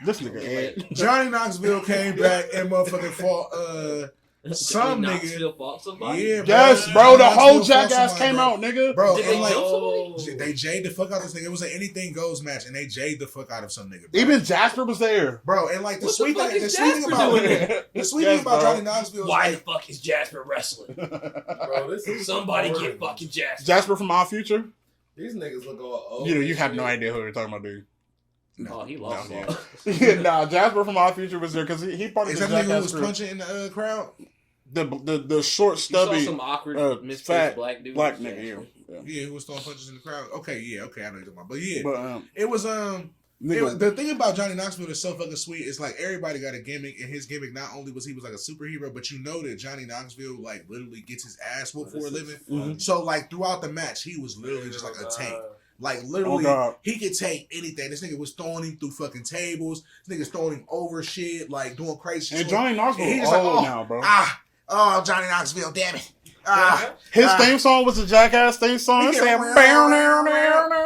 This nigga Ed. Johnny Knoxville came back and motherfucking fought some Johnny nigga. Knoxville fought somebody? Yeah, Yes, bro. The whole Knoxville fought jackass somebody, came bro. out, nigga. Bro, Did and they like jump somebody? they jade the fuck out of this nigga. It was an anything goes match, and they jade the fuck out of some nigga. Bro. Even Jasper was there. Bro, and like the What the sweet fuck thing, is the sweet thing Jasper about doing? the sweet Yes, thing about bro. Johnny Knoxville is Why the like, fuck is Jasper wrestling? Bro, this is Somebody boring. get fucking Jasper. Jasper from Our Future. These niggas look all old. You have no idea who you're talking about, dude. Oh, he lost No, all. Nah, Jasper from Our Future was there because he part of is the that nigga who jackass was crew. punching in the crowd? The short, You saw stubby some awkward, fat misplaced black dude. black nigga. Yeah. Yeah, who was throwing punches in the crowd? Okay, I know what you're talking about. But yeah, But it was nigga, the thing about Johnny Knoxville is so fucking sweet. It's like everybody got a gimmick, and his gimmick not only was he was like a superhero, but you know that Johnny Knoxville like literally gets his ass whooped for a living. Mhm. So like throughout the match, he was literally just like a tank. Like Oh, literally, God. he could take anything. This nigga was throwing him through fucking tables. This nigga's throwing him over shit, like doing crazy shit. and Johnny Knoxville He's is like, old oh, now, bro. Johnny Knoxville, damn it. His theme song was the Jackass theme song. It said,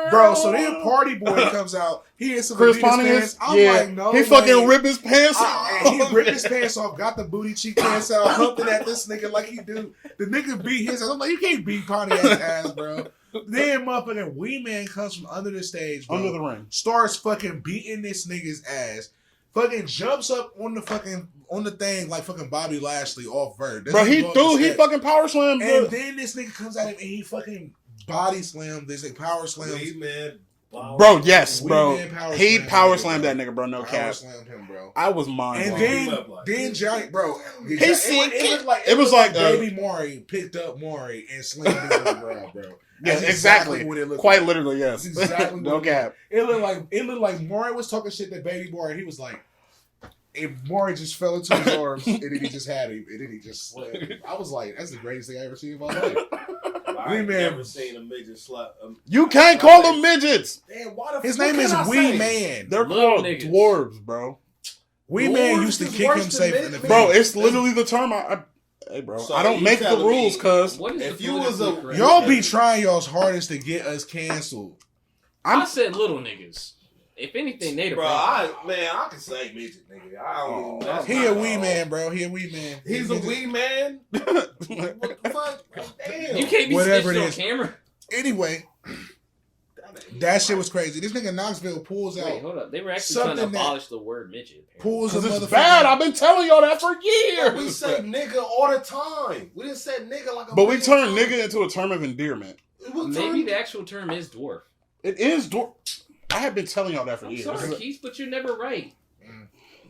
Bro, so then Party Boy comes out. He is some Chris Adidas Pontius, pants. I'm yeah, like, no, he fucking man. ripped his pants And off. he ripped his pants off, got the booty cheek pants out, humping at this nigga like he do. The nigga beat his ass. I'm like, you can't beat Pontiac's ass, bro. Then motherfucking Wee Man comes from under the stage, bro. Under the ring. Starts fucking beating this nigga's ass. Fucking jumps up on the thing like fucking Bobby Lashley off vert. Bro, he fucking power slammed. And then this nigga comes at him and he fucking body slammed this nigga, power slams. Wee Man. Bro, yes, Wee bro. Man power He slammed power that nigga, slammed bro. that nigga, bro. No Power cap. slammed him, bro. I was mind And blown. then Johnny, bro, He's slick. it looked like It was like Baby Maury picked up Maury and slammed him to the ground, bro. Yeah, That's exactly. what it looked Quite like. literally, yes. That's exactly No what it cap. It looked like Maury was talking shit to Baby Maury. He was like, and Maury just fell into his arms, and then he just had him, and then he just slammed him. I was like, that's the greatest thing I ever seen in my life. I ain't Man. never seen a midget slut. You can't call them midgets. Damn, why the His fuck name is can I Wee say? Man. They're Little called niggas. dwarves, bro. Wee Man Dwarves used to is kick worse himself than in the midget. Bro, face. it's literally the term. Hey, bro. So I don't you make the telling rules, me- cuz. What is If the you was politically a- correct Y'all be definition? trying y'all's hardest to get us canceled. I said little niggas. If anything, they the Bro, problem. I can say midget, nigga. I don't even. That's He not a Wee all. Man, bro. He a Wee Man. He's a Wee Man. What the fuck? Damn. You can't be Whatever snitching it on is. camera. Anyway, that shit was crazy. This nigga Knoxville pulls Wait, out. hold up. They were actually trying to Something that- abolish the word midget. apparently. Pulls a Because it's motherfucker. bad. I've been telling y'all that for We years. say nigga all the time. We didn't say nigga like a. But we million turned times. nigga into a term of endearment. We Maybe turned- the actual term is dwarf. It is dwarf. I have been telling y'all that for I'm years. sorry, Keith, but you're never right.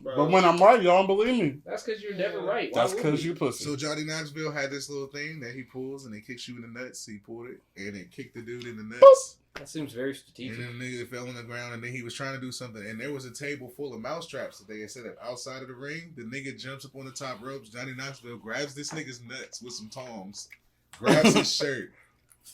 Bro. But when I'm right, y'all don't believe me. That's because you're never right. Why That's would because we? you pussy. So Johnny Knoxville had this little thing that he pulls and it kicks you in the nuts. He pulled it and it kicked the dude in the nuts. That seems very And strategic. then the nigga fell on the ground and then he was trying to do something. And there was a table full of mousetraps that they had set up outside of the ring. The nigga jumps up on the top ropes. Johnny Knoxville grabs this nigga's nuts with some tongs, grabs his shirt,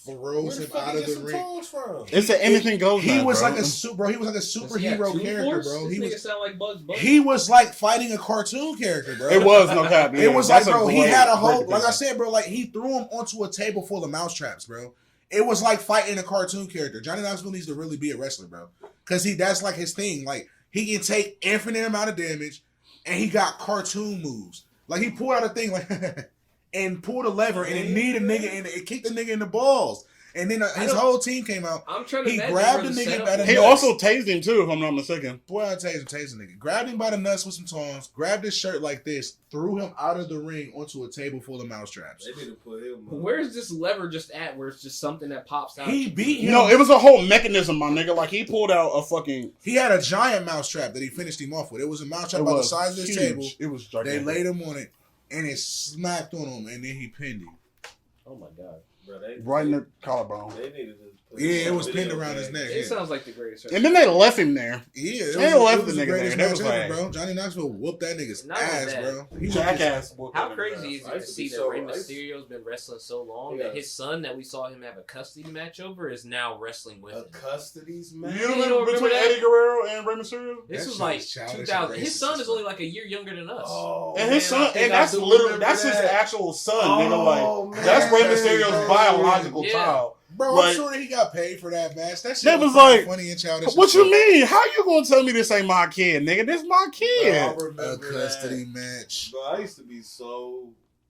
Where throws the him fuck out you of get the some ring. tongs from? It's an anything goes. He now, was bro. like a super. He was like a Does he have superhero Toon character, Force? bro. This He nigga was. sound like Bugs Bunny. He was like fighting a cartoon character, bro. It was no cap. It was That's like, a bro, he great- had a great whole, like I depiction. said, bro, like he threw him onto a table full of mousetraps, bro. It was like fighting a cartoon character. Johnny Knoxville needs to really be a wrestler, bro, because that's like his thing. Like he can take infinite amount of damage, and he got cartoon moves. Like he pulled out a thing like and pulled a lever, and it kneed a nigga, and it kicked the nigga in the balls. And then his whole team came out. I'm trying to He imagine grabbed where the nigga setup by the is. He nuts. also tased him too, if I'm not mistaken. Boy, I tased him, nigga. Grabbed him by the nuts with some tongs, grabbed his shirt like this, threw him out of the ring onto a table full of mousetraps. They need to put him. Where's this lever just at where it's just something that pops out? He beat him. No, it was a whole mechanism, my nigga. Like he pulled out a fucking. He had a giant mousetrap that he finished him off with. It was a mousetrap It about the was size of this huge. table. It was They gigantic. laid him on it, and it smacked on him, and then he pinned him. Oh my god. Bro, right in the collarbone. They needed to put Yeah, him it on was video pinned around game. his neck. It Yeah, sounds like the greatest. And then they left him there. yeah They left it was the the nigga greatest there. They match was ever, like- bro. Johnny Knoxville whooped that nigga's Not only ass, that, bro. He was Jackass. How crazy is I it to used to see be that so- Rey I used to- Mysterio's been wrestling so long Yeah. that his son that we saw him have a custody match over is now wrestling with A him. custody's You man. don't remember remember between that? Eddie Guerrero and Rey Mysterio? This That was shit like is childish and 2000. His racist son as is fuck. only like a year younger than us. Oh, And his man, I son, think and I that's do literally remember that's his that. actual son, Oh, nigga. Like man. that's Rey Hey, Mysterio's bro. biological Yeah. child. Bro, Like- I'm sure that he got paid for that match. That shit They was was like, funny and childish. What as you fuck. mean? How you gonna tell me this ain't my kid, nigga? This my Bro, kid. I A remember custody that. match. Bro, I used to be so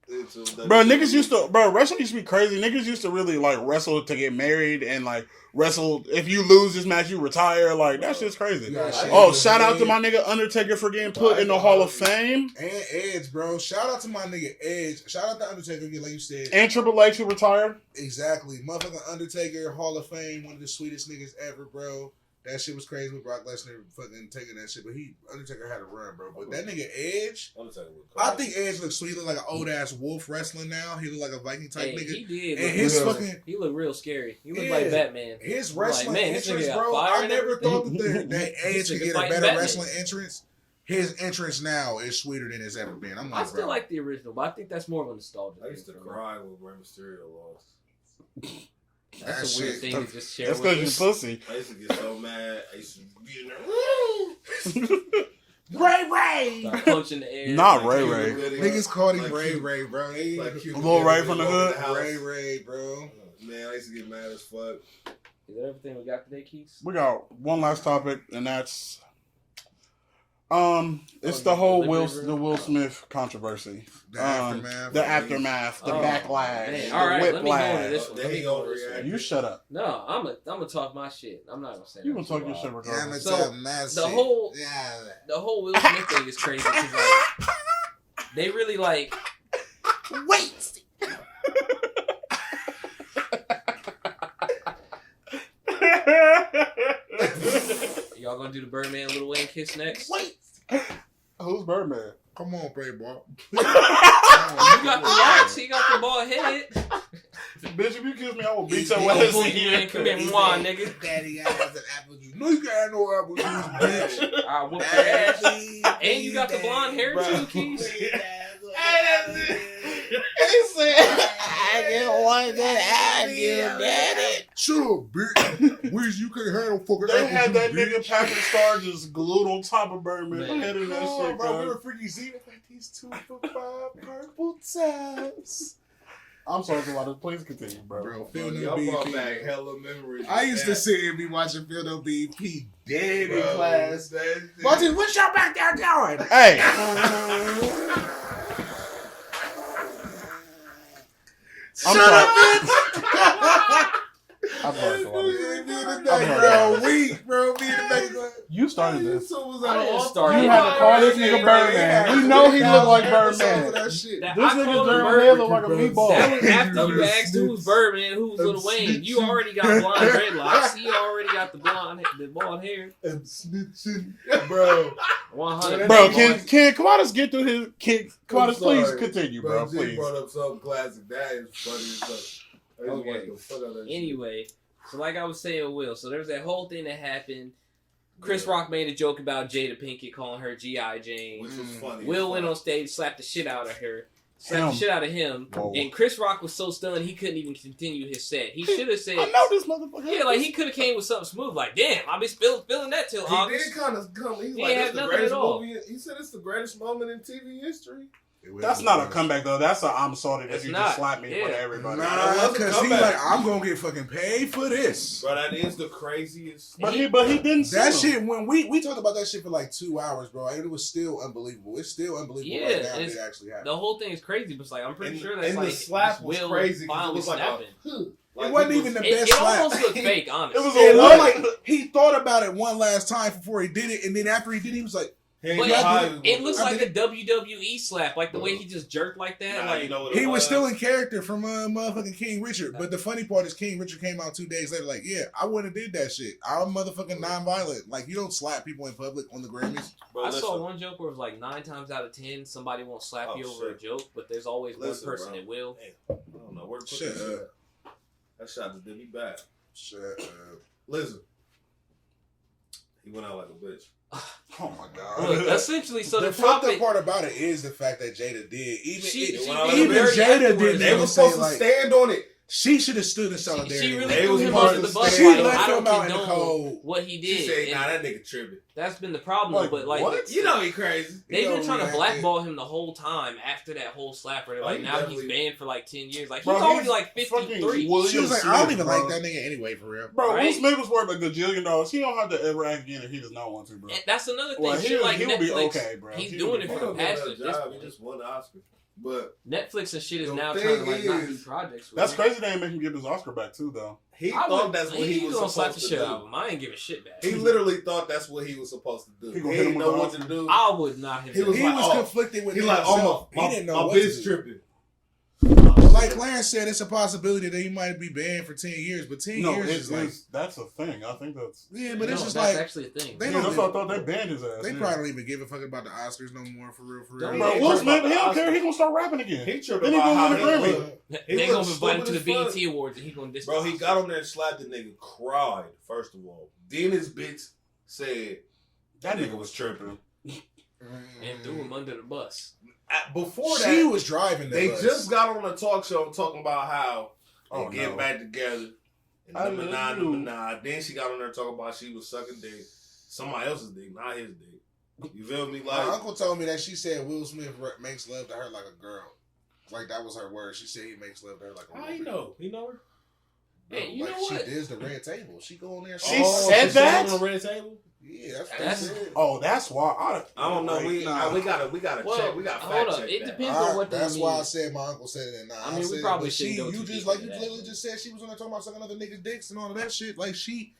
into that. Bro, niggas used to, wrestling used to be crazy. Niggas used to really like wrestle to get married and like wrestle. If you lose this match, you retire. Like that shit's crazy. Yeah, shit. Oh, shout out to my nigga Undertaker for getting put in the Hall of Fame, And Edge, bro. Shout out to my nigga Edge. Shout out to Undertaker, like you said. and Triple H who retired. Exactly. Motherfucking Undertaker, Hall of Fame, one of the sweetest niggas ever, bro. That shit was crazy with Brock Lesnar fucking taking that shit. But Undertaker had a run, bro. But that nigga Edge, I think Edge looks sweet. He look like an old ass wolf wrestling now. He look like a Viking type Hey, nigga. he did. And look his real- fucking he looked real scary. He looked Yeah. like Batman. his I'm like, wrestling man, this entrance, nigga got bro. fire I and never everything. thought that Edge This could nigga get a fighting better Batman. wrestling entrance. His entrance now is sweeter than it's ever been. I'm like, I still bro. like the original, but I think that's more of a nostalgia. I used to thing for me. cry when Rey Mysterio lost. That's That a weird shit- thing to just share That's with because us. you pussy. I used to get so mad. I used to be in there. Ray. Start punching the air. Not Like Ray Cuban Ray. Gooding. Niggas called him Like Ray Cuban- Ray, bro. They like Cuban Lil Ray Gooding from the over hood? house. Ray, bro. Man, I used to get mad as fuck. Is that everything we got today, Keith? We got one last topic, and that's it's Oh, the whole delivery room? Will Smith controversy. The aftermath. The aftermath, the Oh, backlash, man. the All right, let me go into whiplash. this one. Let me go into this one. You shut up. No, I'm gonna talk my shit. I'm not gonna say You that gonna talk too your loud. shit Yeah, regardless. So, the whole- yeah. The whole Will Smith thing is crazy because like they really like Wait. y'all gonna do the Birdman Lil Wayne kiss next. Wait. Who's Birdman? Come on, play ball. You got the locks. He got the ball head. Bitch, if you kiss me, I will beat He- your he ass. pull you in. Come here, mwah, nigga. Daddy has an apple juice. No, you got no apple juice, bitch. I whoop your ass. Daddy, And you got the blonde hair Bro. too, Keith. Hey, that's it. said, I just wanted to have you, daddy. Shut up, bitch. Wiz, you can't handle fucking They apple had that juice, nigga bitch. Patrick Star just glued on top of Birdman. Man. I hated that Oh, shit, bro, bro. remember Freaky Z? Like these 2 for $5 purple tabs. I'm sorry for a lot of. Please continue, bro. Bro, Phil No Y'all brought BP. back hella memories. I used to That- sit and be watching Phil No BP dead in Bro, class. that shit- Martin, what y'all back there doing? Hey. Shut sorry. up, bitch! I'm sorry for a lot of. Me in the background, weak, bro. Me in the background. You started this. So was I that didn't all start You it. had to call this nigga Birdman. We know he looked like Birdman. That shit. That- This I nigga called him Jeremy Birdman. look like a meatball. That was after you asked who's Birdman, who's Lil Wayne. You already got blonde dreadlocks. He already got the bald hair. I'm snitching, bro. 100. Bro, can Kamadas get through his kick? Kamadas, please sorry. continue, bro. Jay Please. brought up something classic. That is funny as fuck. I just Okay. like the fuck out of that shit. Anyway, so like I was saying, Will. So there was that whole thing that happened. Chris Rock made a joke about Jada Pinkett calling her G.I. Jane. Which was funny. Will went on stage, slapped the shit out of her. Slapped the Him. shit out of him. Whoa. And Chris Rock was so stunned he couldn't even continue his set. He should have said, I know this motherfucker. yeah, like he could have came with something smooth. Like, damn, I'll be feeling that till He August. did kind of come. He's He like, had "It's the nothing greatest at all." movie." He said, "It's the greatest moment in TV history." That's not a comeback though. That's a I'm sorry that It's you not. just slapped me in front of Yeah. everybody. That Nah, wasn't because he comeback. like, I'm gonna get fucking paid for this. Bro, that is the craziest. But he didn't. That sue him. shit, when we talked about that shit for like 2 hours, bro, and it was still unbelievable. It's still unbelievable Yeah, right now that it's- it actually happened. The whole thing is crazy, but it's like I'm pretty And, sure that's and like the slap was Will crazy because it finally was like snapping. like, It wasn't he even the It, best it slap. almost looked fake, honestly. It was It a looked what? like he thought about it one last time before he did it, and then after he did it, he was like, He ain't But got high. it looks I like mean, a WWE slap, like the way he just jerked like that. Nah, Like you know what he it was still in character from motherfucking King Richard. But the funny part is King Richard came out 2 days later, like, yeah, I wouldn't have did that shit. I'm motherfucking non-violent. Like, you don't slap people in public on the Grammys. Bro, I saw listen. one joke where it was like 9 times out of 10 somebody won't slap Oh, you over shit. a joke, but there's always Listen, one person bro. that will. Damn, I don't know where to put Shut this up. shit. That shot just did me bad. Shut up. Listen, he went out like a bitch. Oh my god. Look, essentially, so the the fucked up topic. part about it is the fact that Jada did. Even She even very Jada afterwards, didn't They even were say supposed to like stand on it. she should have stood in solidarity. She really They threw was him supposed under the to bus. stay- Like, She left I don't him out in the condone cold. what he did. She said, and "Nah, that nigga tripping." that's been the problem. Like, but like, what? You know he crazy. they've been He trying to don't blackball him the whole time after that whole slap. Where they're Oh, like, he now he's definitely- banned for like 10 years. Like he's Bro, already he's like fucking 53. William She was like, Smith, I don't even bro. like that nigga anyway, for real. Bro, Will Right? Smith was worth a gajillion dollars. He don't have to ever act again if he does not want to, bro. And that's another thing. Well, Shit he'll like be Netflix, okay, bro. he's He'll doing be it He for fine. the don't get past another at this job. He point. just won the Oscar. But Netflix and shit is The now thing trying to like not do is- projects. With That's him. crazy they ain't make him give his Oscar back too, though. he I thought would- that's what he was gonna slap the supposed to shit do. out of him. I ain't giving shit back. He literally thought that's what he was supposed to do. He He gonna hit him didn't with know the what Oscar. to do. I would not have. He was He like, was oh. conflicted with He it like, himself. oh, He didn't know my what to bitch do. tripping. Like Clarence said, it's a possibility that he might be banned for 10 years, but 10 No, years is like, that's a thing. I think that's. yeah, but no, it's just that's like, actually a thing. they Yeah, don't that's live- what I thought. They banned his ass. they yeah. probably don't even give a fuck about the Oscars no more, for real, for real. Don't Bro, Yeah, Will he Smith, tripped he about don't the care. Oscars. He gonna start rapping again. He tripped Then he about gonna how win a he Grammy. looked. They He gonna looked invite him to the stupid as BET Awards and he gonna diss. Bro, the he Oscars. got on there and slapped the nigga, cried, first of all. Then his bitch said, that nigga was tripping. and threw him under the bus. Before She that, was driving the they bus. just got on a talk show talking about how they Oh, get no. back together. And I number love nine. you. Then she got on there talking about she was sucking dick. Somebody else's dick, not his dick. You feel me? My Like, uncle told me that she said Will Smith makes love to her like a girl. Like, that was her word. She said he makes love to her like a how woman. you know? He know her? No, Hey, you like, know what? she does the red table. She go on there. She said she that? on the red table? Yeah, that's what That's- she said. Oh, that's why. I don't know. Like, We nah. gotta Well, check. We got hold fact up. check It that. depends on what they That's mean. why I said my uncle said it. And I mean, we said, probably but shouldn't go you too just deep like into you that. literally just said she was on there talking about sucking other niggas' dicks and all of that shit. Like she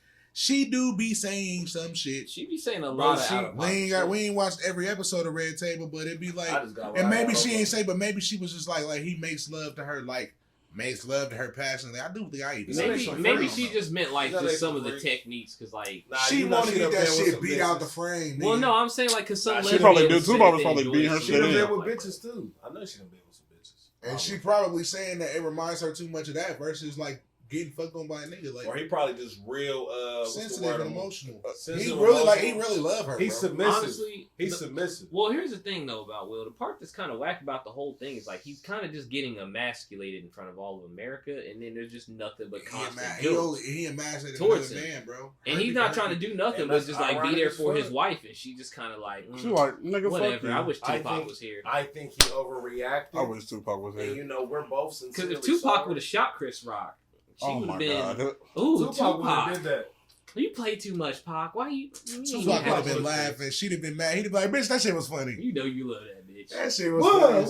do be saying some shit. She be saying a Bro, lot of she- out of We ain't watched every episode of Red Table, but it'd be like, I just got and maybe right she off ain't of- say, but maybe she was just like he makes love to her, like makes love to her passionately. I do think I even said Maybe something. maybe I don't she know. just meant like You gotta just some make of the some techniques, cause like. Nah, She you know want to she get done that been with shit some beat out the bitches. frame. Well, nigga. no, I'm saying like, cause some Nah, she lesbians probably do. say Two probably they probably enjoy beat her shit. She shit done in. been with bitches too. I know she done been with some bitches. And she probably saying that it reminds her too much of that versus like getting fucked on by a nigga. Like, or he probably just real sensitive and emotional. Sensitive, He really emotional. like he really love her. He's bro. submissive. Honestly, He's submissive. Well, here's the thing though about Will. The part that's kind of whack about the whole thing is like he's kind of just getting emasculated in front of all of America, and then there's just nothing but constant guilt He emasculated towards another him. man, bro. and he's not trying to do nothing And but that's just like be ironic there as for his fuck. wife, and she just kind of like, She like, nigga, fuck whatever. you. I wish I Tupac think- was here. I think he overreacted. I wish Tupac was And here. you know, we're both Because sincerely if Tupac sorry. would have shot Chris Rock, she Oh would my have been, god. ooh, Tupac would have Tupac. did that. You play too much, Pac. Why you? Tupac would have been laughing. She'd have been mad. He'd be like, bitch, that shit was funny. You know you love that bitch. That shit was funny.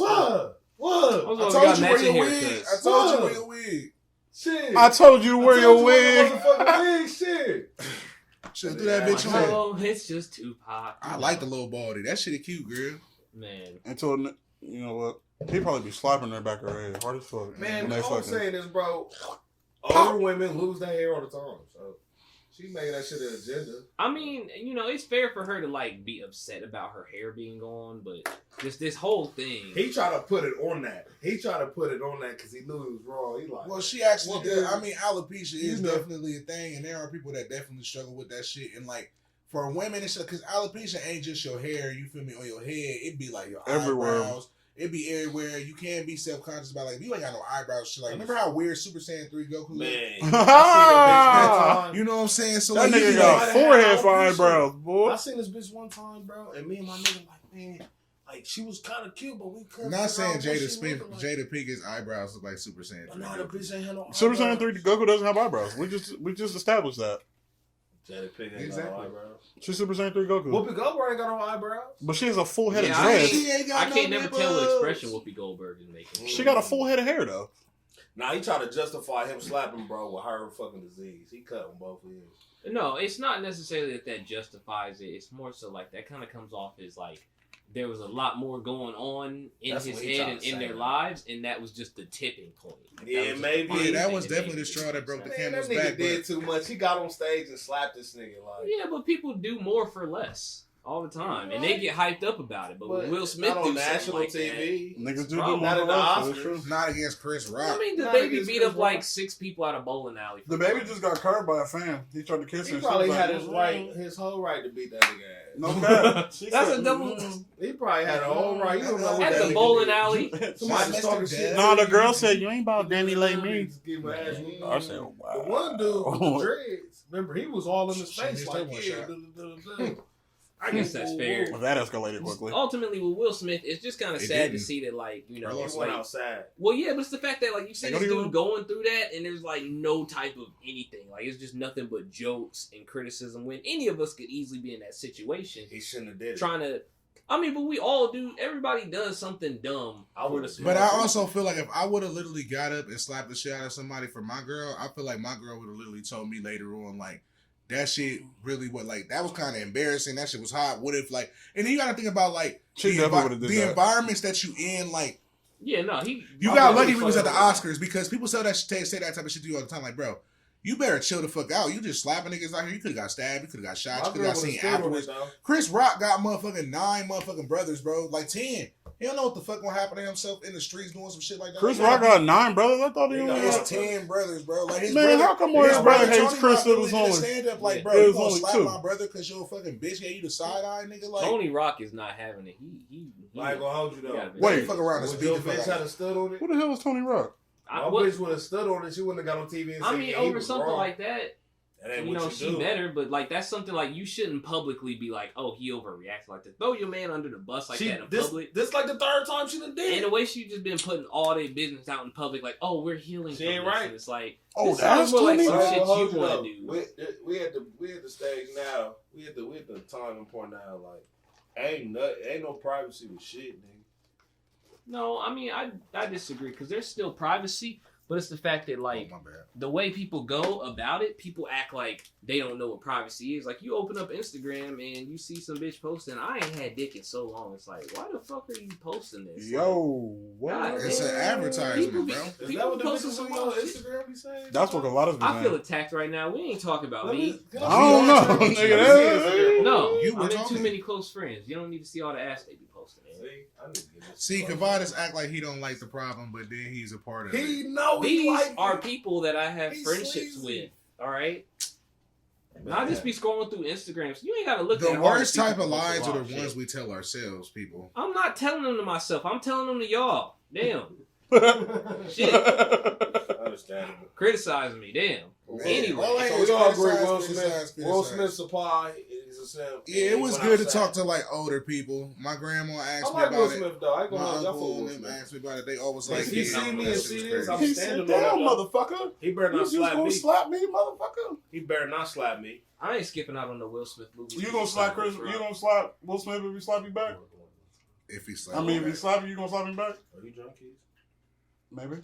What? I I was told got you where matching your wig. haircuts. I told you where your wig. Shit. I told you to wear your wig. Motherfucking wig. Shit. Should do that bitch Like, on. oh, it's just Tupac. I like the little baldy. That shit cute, girl. Man. Until, you know what? He'd probably be slapping her back of her head. Hard as fuck. Man, When they all I'm fucking- saying is, bro, older women lose their hair all the time. So she made that shit an agenda. I mean, you know, it's fair for her to like be upset about her hair being gone, but just this whole thing. He tried to put it on that. He tried to put it on that because he knew he was wrong. He like, Well, she actually Well, did. yeah. I mean, alopecia is You know. definitely a thing, and there are people that definitely struggle with that shit. And like for women, it's because alopecia ain't just your hair. You feel me on your head? It be like your Everywhere. eyebrows. It be everywhere. You can't be self conscious about like if you ain't got no eyebrows. Shit. Like remember how weird Super Saiyan 3 Goku? looked? man. Ah! You know what I'm saying? So That like, you nigga be got like, forehead for alopecia. eyebrows, boy. I seen this bitch one time, bro, and me and my nigga like, man, like she was kind of cute, but we couldn't. I'm not figure saying out what she Jada looking like. Jada Pinkett's eyebrows look like Super Saiyan But 3. nah, the bitch ain't had no Super Saiyan eyebrows. 3 Goku doesn't have eyebrows. We just established that. Jada Pinkett ain't Exactly. got no eyebrows. She's Super Saiyan 3 Goku. Whoopi Goldberg ain't got no eyebrows. But she has a full head Yeah, of I dreads. mean- She ain't got I no can't never tell what nipples. expression Whoopi Goldberg is making. She got a full head of hair though. Nah, he tried to justify him slapping bro with her fucking disease. He cut on both ends. No, it's not necessarily that justifies it. It's more so like that kind of comes off as like there was a lot more going on in That's his what he head tried and to in say, their man. lives, and that was just the tipping point. Like, Yeah, that was just maybe. one Yeah, that thing was that definitely made the it straw that broke the Man, camel's that nigga back. did But too much. He got on stage and slapped this nigga like. Yeah, but people do more for less all the time, and they get hyped up about it. But when Will Smith not do on something national like TV. Niggas do Problem. more Not than at the us, so Oscars. it's true. not against Chris that, Rock. I mean, the Not baby against beat Chris up like Rock. 6 people at a bowling alley. The baby just got curved by a fan. He tried to kiss her. He and she probably was had like, his right, his whole right to beat that nigga ass. No cap. She That's said, a double. He probably had a whole right. You don't know what At that the nigga bowling did. alley. Somebody Mr. just talking Dad. shit. Nah, the girl said you ain't about Danny like me. Just give my ass whooped. I said, wow. The one dude with the dreads, remember, he was all in his Shit, face he like, still yeah. one I guess that's fair. Well, that escalated quickly. Ultimately, with Will Smith, it's just kind of It sad to didn't. see that, like, you know, He it's went like, outside. well, yeah, but it's the fact that, like, you see Hey, this go to your dude room. going through that, and there's, like, no type of anything. Like, it's just nothing but jokes and criticism when any of us could easily be in that situation. He shouldn't have did it. Trying to, I mean, but we all do, everybody does something dumb I for would've the But small I thing. also feel like if I would have literally got up and slapped the shit out of somebody for my girl, I feel like my girl would have literally told me later on, like, that shit really what, like, that was kind of embarrassing. That shit was hot. What if, like, and then you got to think about, like, She the, definitely would've did the that. environments that you in, like, Yeah, no, he. you I got really lucky we was at the fucked up. Oscars because people say that type of shit to you all the time. Like, bro, you better chill the fuck out. You just slapping niggas out here. You could have got stabbed. You could have got shot. My You could girl have got would've seen stood on it, afterwards. though. Chris Rock got motherfucking 9 motherfucking brothers, bro. Like 10. He don't know what the fuck gonna happen to himself in the streets doing some shit like that. Chris Like, Rock got 9 brothers. I thought he He only got had. It's 10 brothers, bro. Like his Man, brother, how come more his brother hates Tony Chris Rock than his really did only? a stand up like, Yeah. bro, It you was gonna only slap 2. my brother because you're a fucking bitch? Yeah, you the side eye nigga. Like, Tony Rock is not having it. He I ain't gonna hold you though. Yeah, Wait. fuck around and Would beat your the fuck bitch out had of a stood on it? Who the hell was Tony Rock? My what- bitch would have stood on it. She wouldn't have got on TV and I said, mean, yeah, he over was something wrong. like that, That ain't you what know, you she do. better, but like that's something like you shouldn't publicly be like, oh, he overreacted like that. Throw your man under the bus like that in public. This like the third time she done did And it. the way she just been putting all their business out in public, like, oh, we're healing. She from ain't this. right. And it's like, Oh, this that's sounds more like Tony some Rock? shit Hold you want up. to do. We at the stage now. We at the time point now. Like, ain't no privacy with shit, nigga. No, I mean, I disagree because there's still privacy, but it's the fact that like Oh, my bad. the way people go about it, people act like they don't know what privacy is. Like you open up Instagram and you see some bitch posting, I ain't had dick in so long. It's like, why the fuck are you posting this? Yo, God, what? It's an People advertisement, be- bro. Is People that what the posting bitches some on wild shit. Instagram be saying? That's what a lot of I them feel saying. attacked right now. We ain't talking about Let me. me- I don't know, nigga. No, You I'm were in too talking? many close friends. You don't need to see all the ass they be posting. posting it. See, I need to get this. See, Kavadas act like he don't like the problem, but then he's a part of it. He know These like are it. people that I have He's friendships sleazy. with. All right. Man. Not just be scrolling through Instagram. So you ain't gotta look at The all worst people type of post a lies lot are of the ones shit. we tell ourselves, people. I'm not telling them to myself. I'm telling them to y'all. Damn. Shit. Understandable. Criticizing me. Damn. Man, Anyway. all I So hear we is all agree criticize. Will Smith's supply is a simp. Yeah, it was good to talk to like older people. My grandma I asked me like Will about it. Smith though. I ain't My gonna lie, y'all uncle full and Will them Smith. asked me about it. They always If like, he see me and see this, I'm He standing said, on "Damn, that. motherfucker! He better You not just slap gonna me. slap me, motherfucker? He better not slap me. I ain't skipping out on the Will Smith movie. You gonna slap Chris? You gonna slap Will Smith if he slap you back? if he slapped I mean, me if he back. slap you, you gonna slap him back? Are you drunk, kids? Maybe.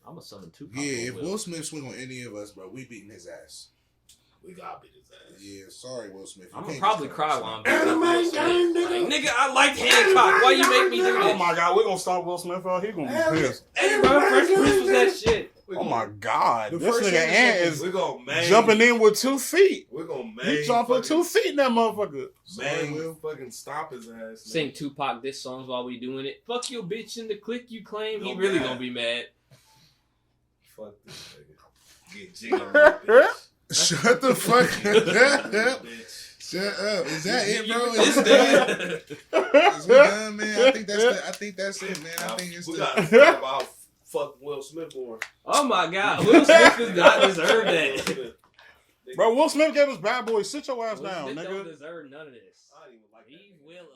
I'm a son too. Yeah, if Will Smith swing on any of us, bro, we beating his ass. We gotta beat his ass. Yeah, sorry, Will Smith. You I'm gonna can't probably just cry tell while me I'm Anime Will Smith. gang, Like, nigga. nigga, I liked Hancock. Why you make me do Oh this? my god, we're gonna stop Will Smith out. He gonna be pissed. Hey, bro, Fresh Prince was that shit. Oh my god, The this first nigga thing Ant is is We're gonna man. jumping in with 2 feet. We're gonna man. He jumping with 2 feet in that motherfucker. Man, Will. will fucking stop his ass. Sing Tupac diss songs while we doing it. Fuck your bitch in the clique you claim. He Go really mad. gonna be mad. Fuck this nigga. Get jiggy on that bitch. Shut the fuck up. Bitch. Shut up. Is that it, bro? This Is nigga. we done, man? I think that's it, man. I think it's we the gotta talk about fuck Will Smith more. Oh my god, Will Smith does not deserve that. Bro, Will Smith gave us Bad Boy. Sit your ass Will down, Smith don't nigga. deserve none of this. I don't even like that He nigga. will